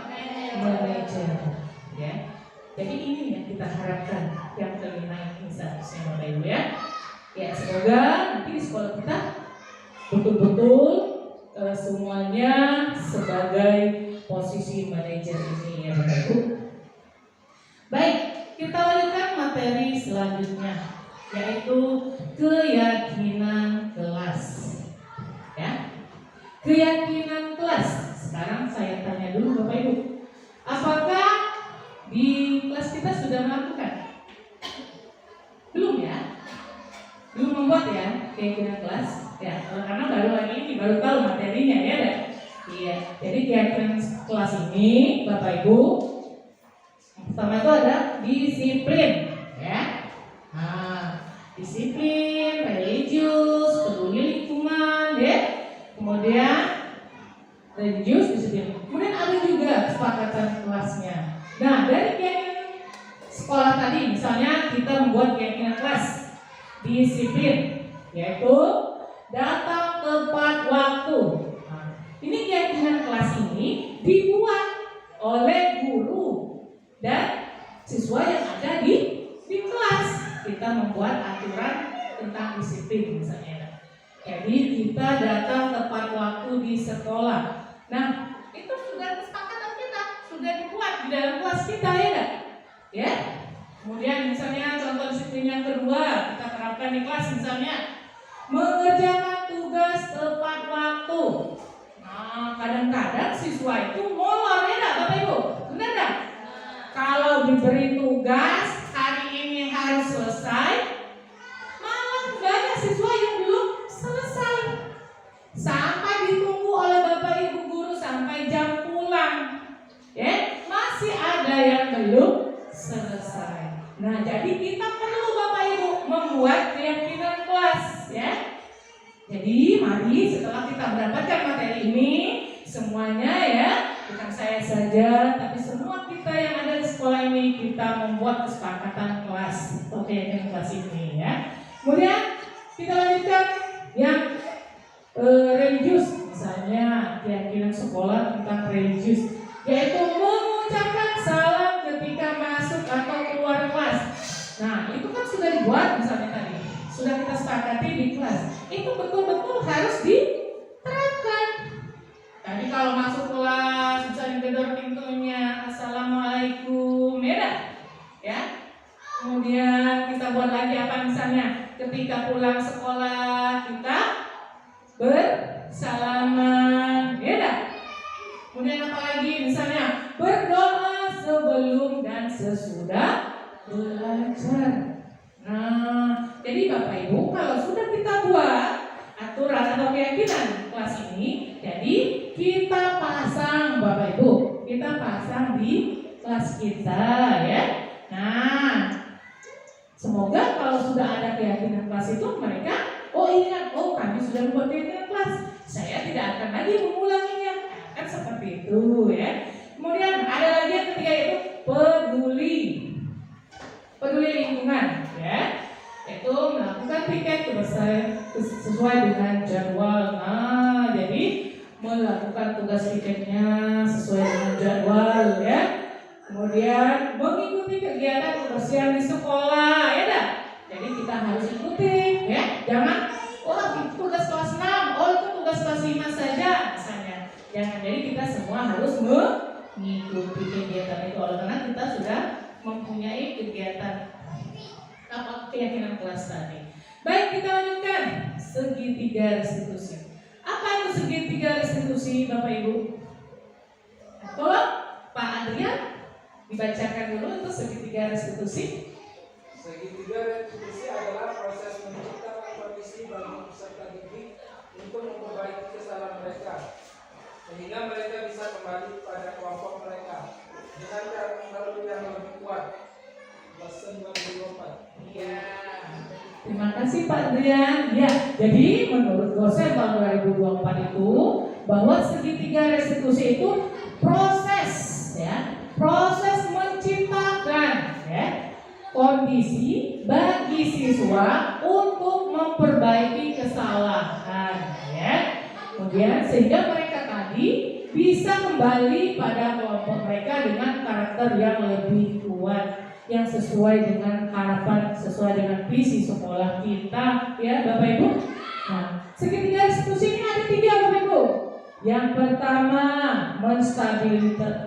S5: manajer, ya. Jadi ini yang kita harapkan, yang kelima ini seharusnya, Bapak Ibu, ya. Ya, semoga nanti di sekolah kita betul-betul semuanya sebagai posisi manajer ini, ya, Bapak Ibu. Baik, kita lanjutkan materi selanjutnya, yaitu keyakinan kelas, ya. Keyakinan kelas. Sekarang saya tanya dulu Bapak Ibu, apakah di kelas kita sudah melakukan? Belum, ya? Belum membuat, ya, keyakinan kelas, ya, karena baru tahu materinya, ya. Iya. Jadi keyakinan kelas ini, Bapak Ibu, pertama itu ada disiplin, ya. Nah, disiplin, religius, peduli lingkungan, ya. Kemudian religius, disiplin. Kemudian ada juga kesepakatan kelasnya. Nah, dari keyakinan sekolah tadi, misalnya kita membuat keyakinan kelas disiplin, yaitu datang tepat waktu. Nah, ini keyakinan kelas ini dibuat oleh guru dan siswa yang ada di kelas. Kita membuat aturan tentang disiplin, misalnya. Jadi kita datang tepat waktu di sekolah. Nah, itu sudah kesepakatan kita, sudah dibuat di dalam kelas kita, ya. Ya. Kemudian misalnya contoh disiplin yang kedua kita terapkan di kelas, misalnya mengerjakan tugas tepat waktu. Nah, kadang-kadang siswa itu molor, ya, Bapak Ibu, benar nggak? Kalau diberi tugas hari ini harus selesai, malah banyak siswa yang belum selesai. Sampai ditunggu oleh Bapak Ibu guru sampai jam pulang, ya, masih ada yang belum selesai. Nah, jadi kita perlu Bapak Ibu membuat keyakinan kelas, ya. Jadi mari setelah kita mendapatkan materi ini semuanya, ya, bukan saya saja tapi semua kita yang ada di sekolah sekolah ini kita membuat kesepakatan kelas atau keyakinan kelas ini ya. Kemudian kita lanjutkan yang religius, misalnya keyakinan sekolah tentang religius, yaitu mengucapkan salam ketika masuk atau keluar kelas. Nah, itu kan sudah dibuat misalnya tadi, sudah kita sepakati di kelas. Itu betul-betul harus diterapkan. Tadi kalau masuk kelas, misalnya gedor pintunya, assalamualaikum, ya. Kemudian kita buat lagi apa misalnya, ketika pulang sekolah kita bersalaman, Kemudian apa lagi misalnya, berdoa sebelum dan sesudah belajar. Nah, jadi Bapak Ibu, kalau sudah kita buat aturan atau keyakinan kelas ini, jadi kita pasang Bapak Ibu, kita pasang di kelas kita ya. Nah, semoga kalau sudah ada keyakinan kelas itu mereka ingat, kami sudah membuat keyakinan kelas, saya tidak akan lagi mengulanginya, kan seperti itu ya. Kemudian ada lagi yang ketiga, yaitu peduli lingkungan ya, yaitu melakukan piket sesuai dengan jadwal. Nah, jadi melakukan tugas piketnya sesuai dengan jadwal ya. Kemudian mengikuti kegiatan kebersihan di sekolah ya. Jadi kita harus ikuti ya. Jangan itu tugas kelas 6, itu tugas kelas 5 saja misalnya. Jangan, jadi kita semua harus mengikuti kegiatan itu, oleh karena kita sudah mempunyai kegiatan keyakinan kelas tadi. Baik, kita lanjutkan segitiga restitusi. Apa itu segitiga restitusi Bapak Ibu? Tolong Pak Adrian dibacakan dulu itu segitiga restitusi.
S2: Segitiga restitusi adalah proses menciptakan kondisi bagi peserta didik untuk memperbaiki kesalahan mereka, sehingga mereka bisa kembali pada kelompok mereka dengan cara teknologi yang lebih kuat. Lesson 24.
S5: Iya. Terima kasih Pak Adrian. Ya, jadi menurut dosen tahun 2024 itu bahwa segitiga restitusi itu proses ya, proses menciptakan ya kondisi bagi siswa untuk memperbaiki kesalahan ya. Kemudian sehingga mereka tadi bisa kembali pada kelompok mereka dengan karakter yang lebih kuat, yang sesuai dengan harapan, sesuai dengan visi sekolah kita ya Bapak Ibu. Nah, segitiga restitusi ini ada 3 Bapak Ibu. Yang pertama,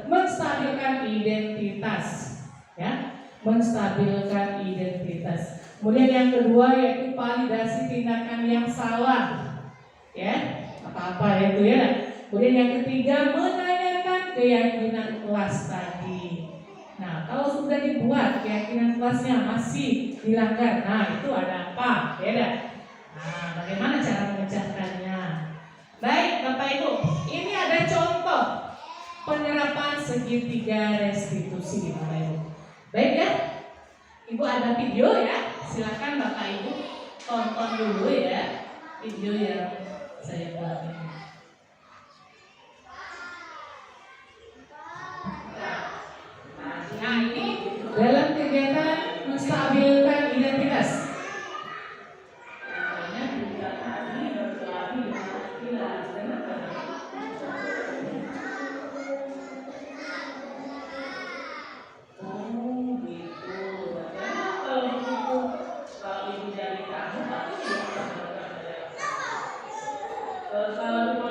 S5: menstabilkan identitas ya, menstabilkan identitas. Kemudian yang kedua yaitu validasi tindakan yang salah ya, apa-apa itu ya. Kemudian yang ketiga, menanyakan keyakinan kelas tadi. Nah, kalau sudah dibuat keyakinan kelasnya masih dilanggar, nah itu ada apa? Beda. Nah, bagaimana cara memecahkannya? Baik, Bapak Ibu, ini ada contoh penerapan segitiga restitusi, Bapak Ibu. Baik ya, Ibu ada video ya, silakan Bapak Ibu tonton dulu ya video yang saya buat ini. Nah, ini dalam kegiatan menstabilkan identitas. Kalau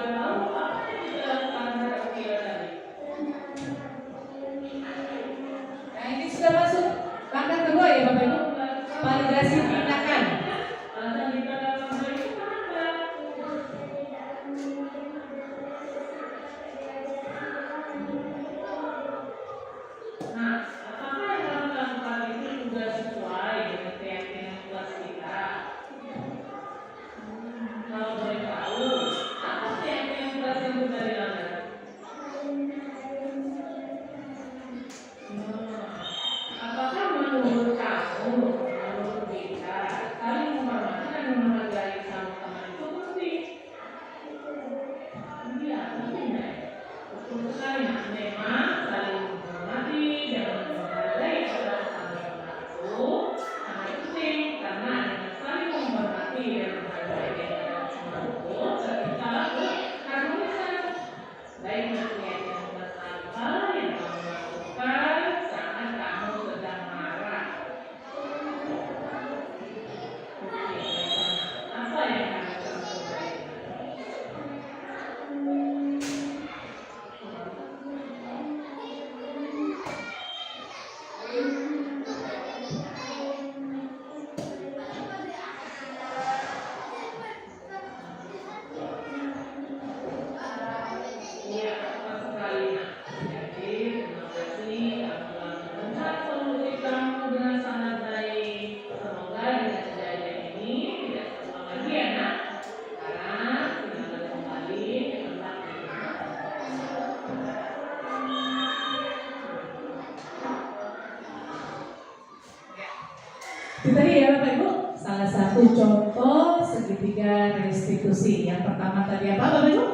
S5: salah satu contoh segitiga restitusi. Yang pertama tadi apa Bapak Ibu?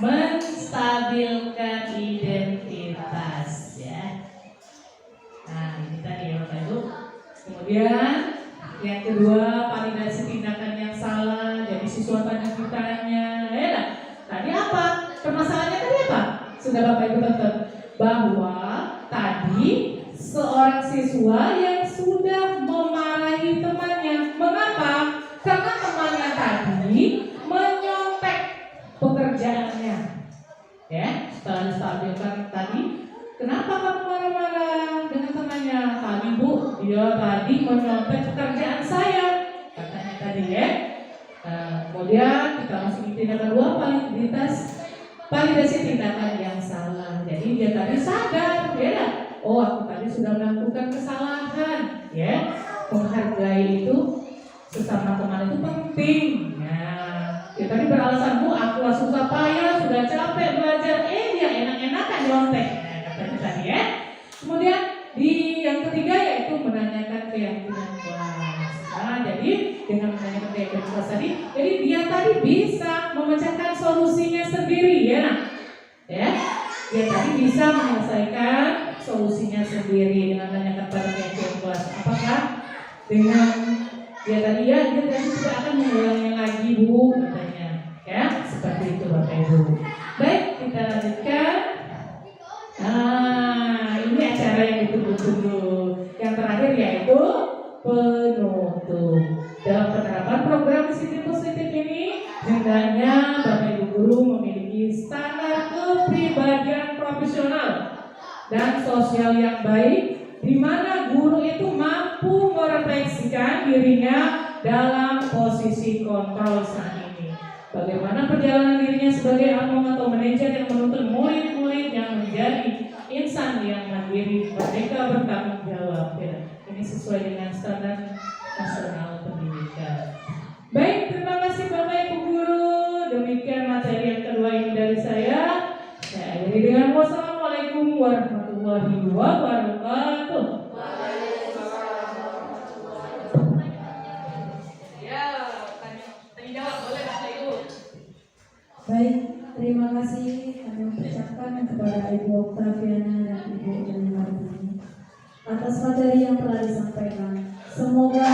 S5: Menstabilkan identitas ya. Nah ini tadi ya Bapak Ibu. Kemudian yang kedua, validasi tindakan yang salah. Jadi siswa tadi ditanya, ya nah, tadi apa? Permasalahannya tadi apa? Sudah Bapak Ibu tonton bahwa tadi seorang siswa yang sudah memarahi temannya. Mengapa? Karena temannya tadi menyontek pekerjaannya. Ya, setelah distabilkan tadi, kenapa kamu marah-marah dengan temannya? Tadi Bu, dia tadi menyontek pekerjaan saya, katanya tadi ya. Kemudian kita masuk ke tindakan kedua, validasi tindakan yang salah. Jadi dia tadi sadar, ya. Oh, aku tadi sudah melakukan kesalahan, ya. Menghargai itu sesama teman itu penting. Nah, dia tadi beralasan Bu, aku susah payah, sudah capek belajar, dia enak-enakan nyontek. Nah, katanya tadi ya. Kemudian di yang ketiga yaitu menanyakan keyakinan kelas. Nah, jadi dengan menanyakan keyakinan kelas tadi, jadi dia tadi bisa memecahkan solusinya sendiri, ya. Nah, ya, dia tadi bisa menyelesaikan solusinya sendiri dengan menanyakan pada keyakinan kelas. Apakah dengan dia tadi dia tadi tidak akan mengulangi lagi Bu, katanya, ya, seperti itu Bapak Ibu. Baik, kita lanjutkan. Nah, ini acara yang ditunggu-tunggu. Yang terakhir yaitu penutup. Dalam penerapan program disiplin positif ini, hendaknya Bapak Ibu guru memiliki standar kepribadian profesional dan sosial yang baik, di mana guru itu mampu merefleksikan dirinya dalam posisi kontrol saat ini. Bagaimana perjalanan dirinya sebagai alum atau manajer yang menuntut murid-murid yang menjadi insan yang mandiri, merdeka, bertanggung jawab. Ya, ini sesuai dengan standar nasional pendidikan. Baik, terima kasih Bapak Ibu guru. Demikian materi yang kedua ini dari saya. Saya akhiri dengan wassalamualaikum warahmatullahi wabarakatuh.
S3: Ya, tanya jawab boleh Bapak Ibu.
S1: Baik, terima kasih kami ucapkan kepada Ibu Oktaviana dan Ibu Elina atas materi yang telah disampaikan. Semoga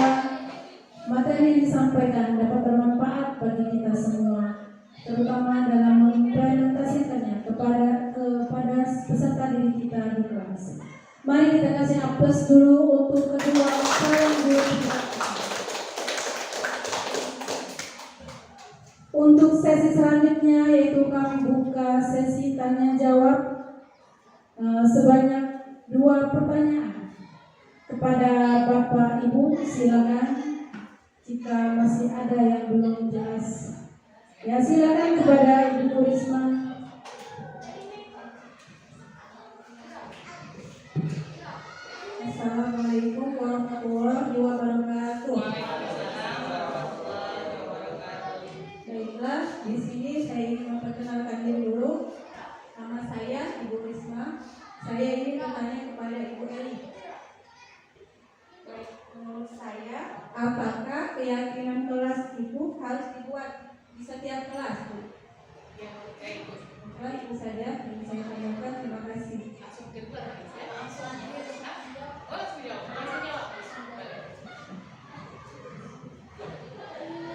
S1: materi yang disampaikan dapat bermanfaat bagi kita semua, terutama dalam mengimplementasikannya kepada peserta didik kita di kelas. Mari kita kasih aplaus dulu untuk kedua calon guru kita. Untuk sesi selanjutnya yaitu kami buka sesi tanya jawab sebanyak 2 pertanyaan kepada Bapak Ibu. Silakan jika masih ada yang belum jelas. Ya, silakan kepada Ibu Risma. Assalamualaikum warahmatullahi wabarakatuh. Baiklah, di sini saya ingin memperkenalkan diri dulu. Nama saya Ibu Risma. Saya ingin bertanya kepada Ibu Eli. Menurut saya, apakah keyakinan kelas Ibu harus dibuat di setiap kelas, Bu? Baik, itu saja yang saya tanyakan. Terima kasih.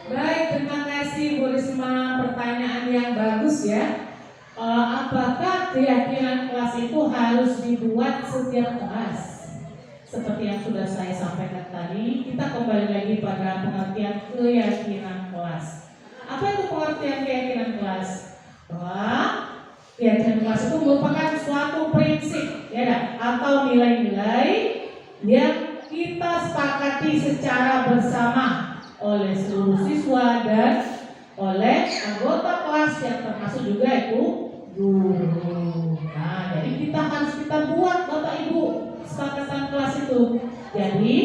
S5: Baik, terima kasih Bu Risma, pertanyaan yang bagus ya. Apakah keyakinan kelas itu harus dibuat setiap kelas? Seperti yang sudah saya sampaikan tadi, kita kembali lagi pada pengertian keyakinan kelas. Apa itu pengertian keyakinan kelas? Bahwa keyakinan kelas itu merupakan suatu prinsip, ya, atau nilai-nilai yang kita sepakati secara bersama oleh seluruh siswa dan oleh anggota kelas yang termasuk juga itu guru. Nah, jadi kita buat Bapak Ibu kesepakatan kelas itu. Jadi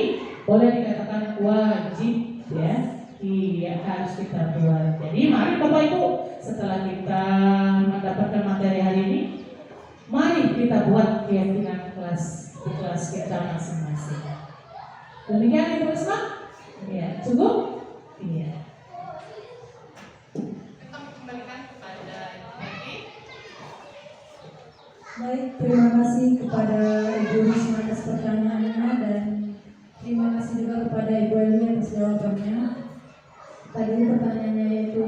S5: boleh dikatakan wajib ya, harus kita buat. Jadi mari Bapak Ibu, setelah kita mendapatkan materi hari ini, mari kita buat keyakinan kelas di kelas kita masing-masing. Demikian Ibu Risma. Ya,
S4: Cukup? Iya.
S5: Kita kembalikan kepada Ibu Becky.
S1: Baik, terima kasih kepada Ibu Risma atas pertanyaannya dan terima kasih juga kepada Ibu Eli atas jawabannya. Tadi pertanyaannya yaitu,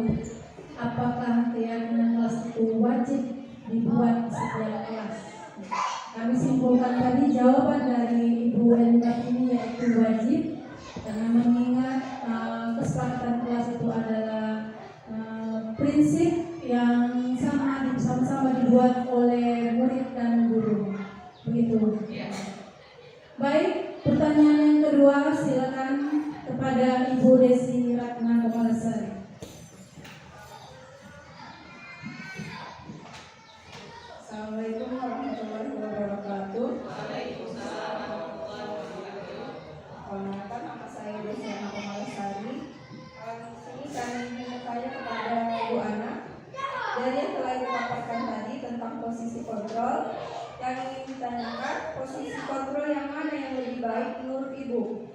S1: apakah keyakinan kelas itu wajib dibuat setiap kelas? Kami simpulkan tadi jawaban dari Ibu Eli ini yaitu wajib, karena mengingat kesepakatan kelas itu adalah prinsip yang sama-sama dibuat oleh murid dan guru. Begitu. Baik, pertanyaan yang kedua silakan kepada Ibu Desi Ratna Kemalasari. Assalamualaikum warahmatullahi wabarakatuh. Perkenalkan, nama saya Desi Ratna Kemalasari. Di sini kami ingin bertanya kepada Bu Ana. Dari yang telah dipaparkan tadi tentang posisi kontrol, yang ingin ditanyakan, posisi kontrol yang mana yang lebih baik menurut Ibu?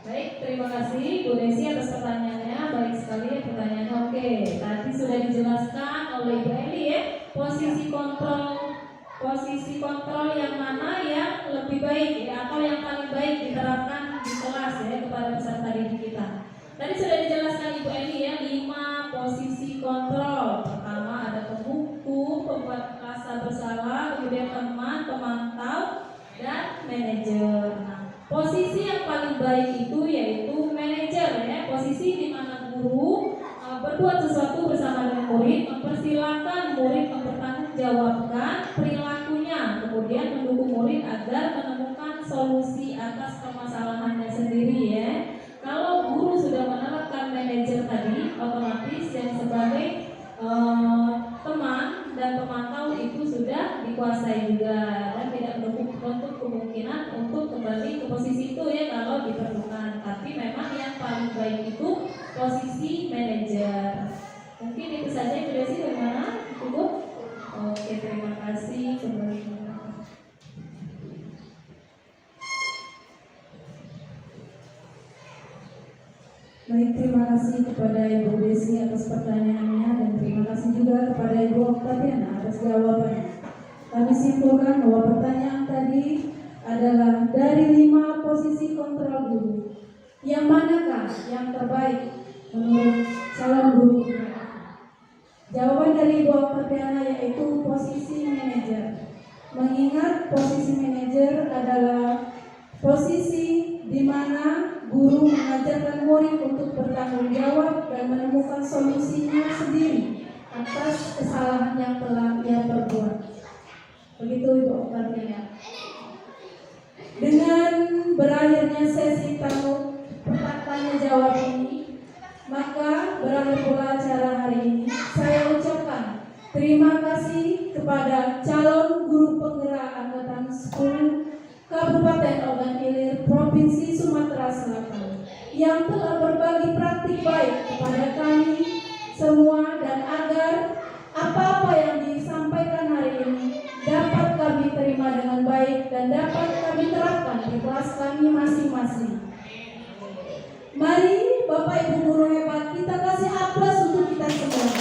S4: Baik, terima kasih Bu Desi atas pertanyaannya. Baik sekali pertanyaannya. Oke, tadi sudah dijelaskan oleh Ibu Eli ya, posisi kontrol yang mana yang lebih baik ya, atau yang paling baik diterapkan di kelas ya kepada peserta didik kita. Tadi sudah dijelaskan Ibu Eli ya, 5 posisi kontrol. Pertama ada pembuku, pembuat rasa bersalah, kemudian teman, pemantau, dan manajer. Nah, posisi yang paling baik itu yaitu manajer ya, posisi di mana guru berbuat sesuatu bersama dengan murid, mempersilahkan murid mempertanggungjawabkan perilakunya, kemudian mendukung murid agar menemukan solusi atas permasalahannya sendiri ya. Kalau guru sudah menerapkan manajer tadi, otomatis yang sebagai teman dan pemantau itu sudah dikuasai juga dan tidak menutup kemungkinan untuk kembali ke posisi itu ya kalau diperlukan. Tapi memang yang paling baik itu posisi manajer. Mungkin itu saja. Ibu Desi bagaimana? Cukup? Oke, terima kasih. Kembali.
S1: Baik, terima kasih kepada Ibu Desi atas pertanyaannya dan terima kasih juga kepada Ibu Oktaviana atas jawabannya. Kami simpulkan bahwa pertanyaan tadi adalah dari 5 posisi kontrol guru, yang manakah yang terbaik menurut calon guru? Jawaban dari Ibu Oktaviana yaitu posisi manajer. Mengingat posisi manajer adalah posisi di mana guru mengajarkan murid untuk bertanggung jawab dan menemukan solusinya sendiri atas kesalahan yang telah ia perbuat. Begitu Ibu Oktaviana. Dengan berakhirnya sesi tanya jawab ini, maka berakhir pula acara hari ini. Saya ucapkan terima kasih kepada calon guru penggerak angkatan 10 Kabupaten Ogan Ilir, Provinsi Sumatera Selatan, yang telah berbagi praktik baik kepada kami semua, dan agar apa-apa yang disampaikan hari ini dapat kami terima dengan baik dan dapat kami terapkan di kelas kami masing-masing. Mari Bapak Ibu guru hebat, kita kasih aplaus untuk kita semua.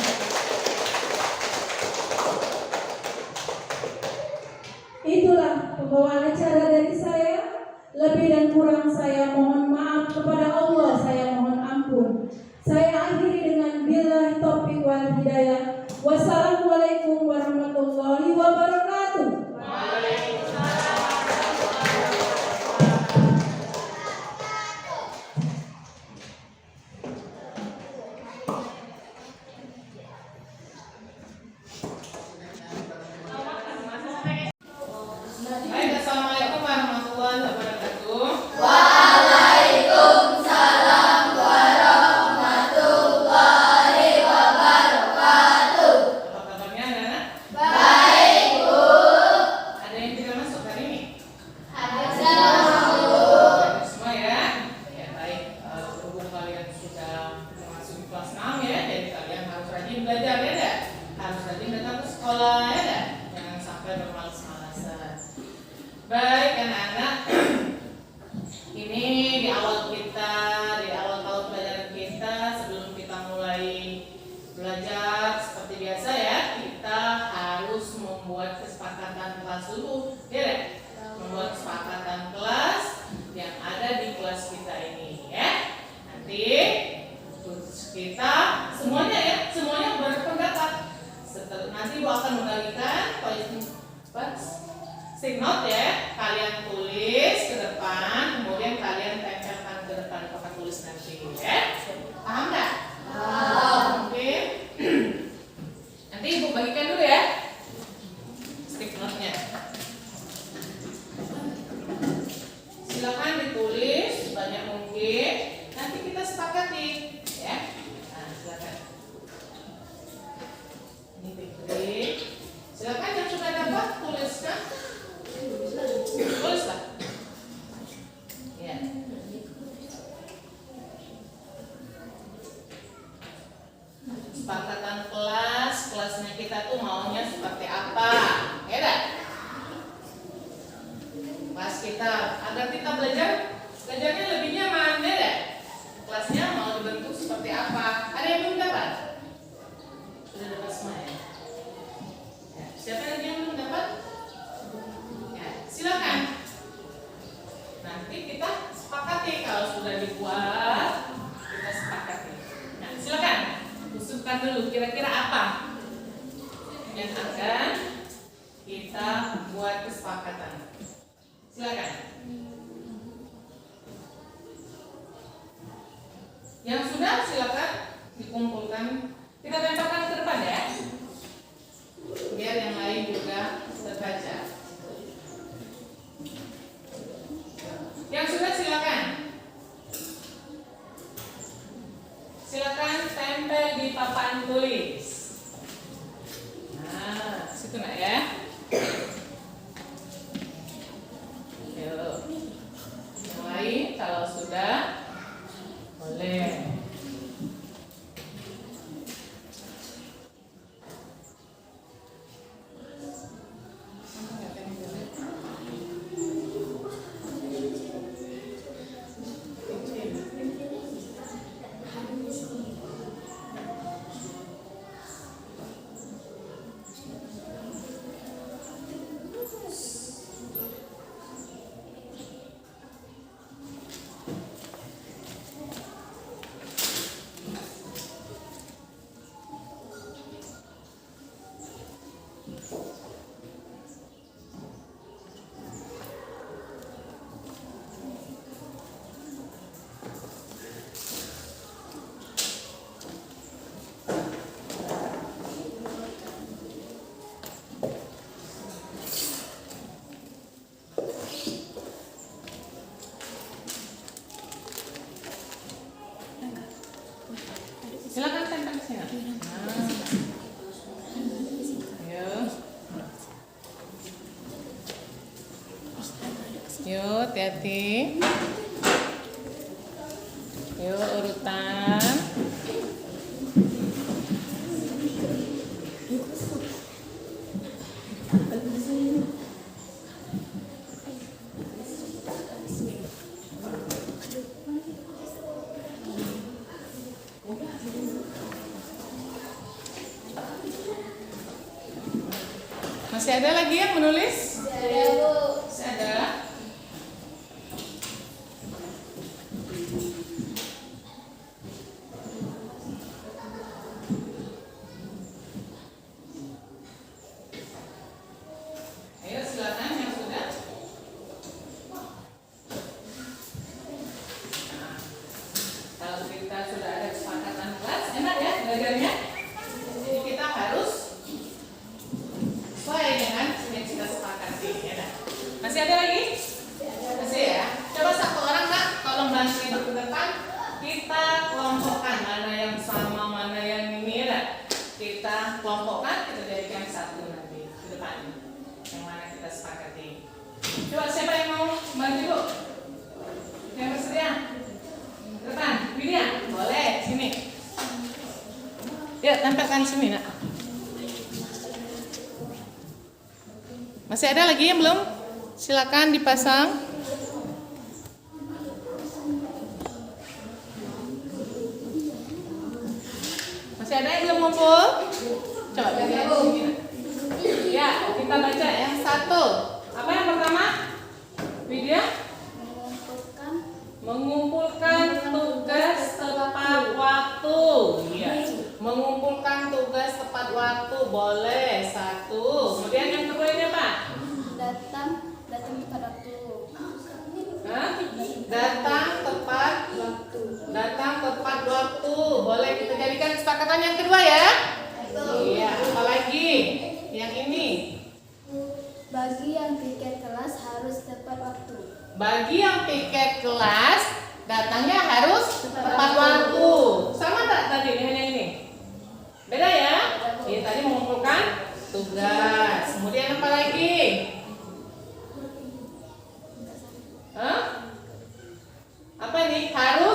S1: Itulah pembawaan acara dari saya. Lebih dan kurang saya mohon maaf kepada Allah, saya mohon ampun. Saya akhiri dengan billahi taufiq wal hidayah. Wassalamualaikum warahmatullahi wabarakatuh.
S5: Baik, assalamualaikum warahmatullahi wabarakatuh.
S6: Waalaikumsalam warahmatullahi wabarakatuh.
S5: Apa kabarnya anak-anak?
S6: Baik.
S5: stick note ya, kalian tulis ke depan, kemudian kalian tempelkan ke depan papan tulis nanti ya. Paham nggak? Oke. Nanti ibu bagikan dulu ya stick note-nya. Silakan ditulis banyak mungkin. Nanti kita sepakati ya. Nah, silakan. Ini titik. Silakan yang sudah dapat tuliskan. Tulislah. Ya. Kesepakatan kelas, kelasnya kita tuh maunya seperti apa? Ya dah. Kelas kita agar kita belajarnya lebih nyaman, ya dah. Kelasnya mau dibentuk seperti apa? Ada yang belum dapat? Sudah dapat semua ya? Ya, siapa lagi yang belum dapat? Ya, silakan. Nanti kita sepakati kalau sudah dibuat, kita sepakati. Nah, silakan. Usulkan dulu kira-kira apa yang akan kita buat kesepakatan. Silakan. Yang sudah silakan dikumpulkan. Kita tempelkan ke depan ya. Biar yang lain juga terbaca. Yang sudah silakan. Silakan tempel di papan tulis. Nah, situ nak ya. Yuk. Yang lain kalau sudah boleh. Silakan tempel sini. Nah. Yuk. Yuk, hati-hati. Yuk, urutan. Masih ada lagi yang menulis?
S3: Ada, Bu.
S5: Masih ada. Ayo silakan yang sudah. Nah, kalau kita sudah ada kesepakatan kelas, enak ya belajarnya. Jadi kita harus sesuai dengan yang kita sepakati, ya dah. Masih ada lagi? Masih ya. Coba satu orang Kak, tolong bantu ibu ke depan. Kita kelompokkan mana yang sama, mana yang ini, ya dah. Kita kelompokkan, kita jadikan satu nanti ke depan. Yang mana kita sepakati. Coba siapa yang mau bantu ibu? Yang bersedia? Ke depan, Widya, boleh sini. Yuk tempelkan sini nak. Masih ada lagi yang belum? Silakan dipasang. Masih ada yang belum ngumpul? Coba lihat sini. Ya, kita baca yang satu. Apa yang pertama? Widya? Mengumpulkan tugas tepat waktu. Iya. Mengumpulkan tugas tepat waktu boleh. Satu. Kemudian yang kedua ini apa?
S3: Datang tepat waktu.
S5: Hah? Datang tepat waktu. Datang tepat waktu. Boleh kita jadikan kesepakatan yang kedua ya? Iya, apalagi? Yang ini.
S3: Bagi yang piket kelas harus tepat waktu.
S5: Bagi yang piket kelas, datangnya harus tepat waktu. Sama tak tadi dengan yang ini? Beda ya? Ini tadi mengumpulkan tugas. Kemudian apa lagi? Hah? Apa ini? Harus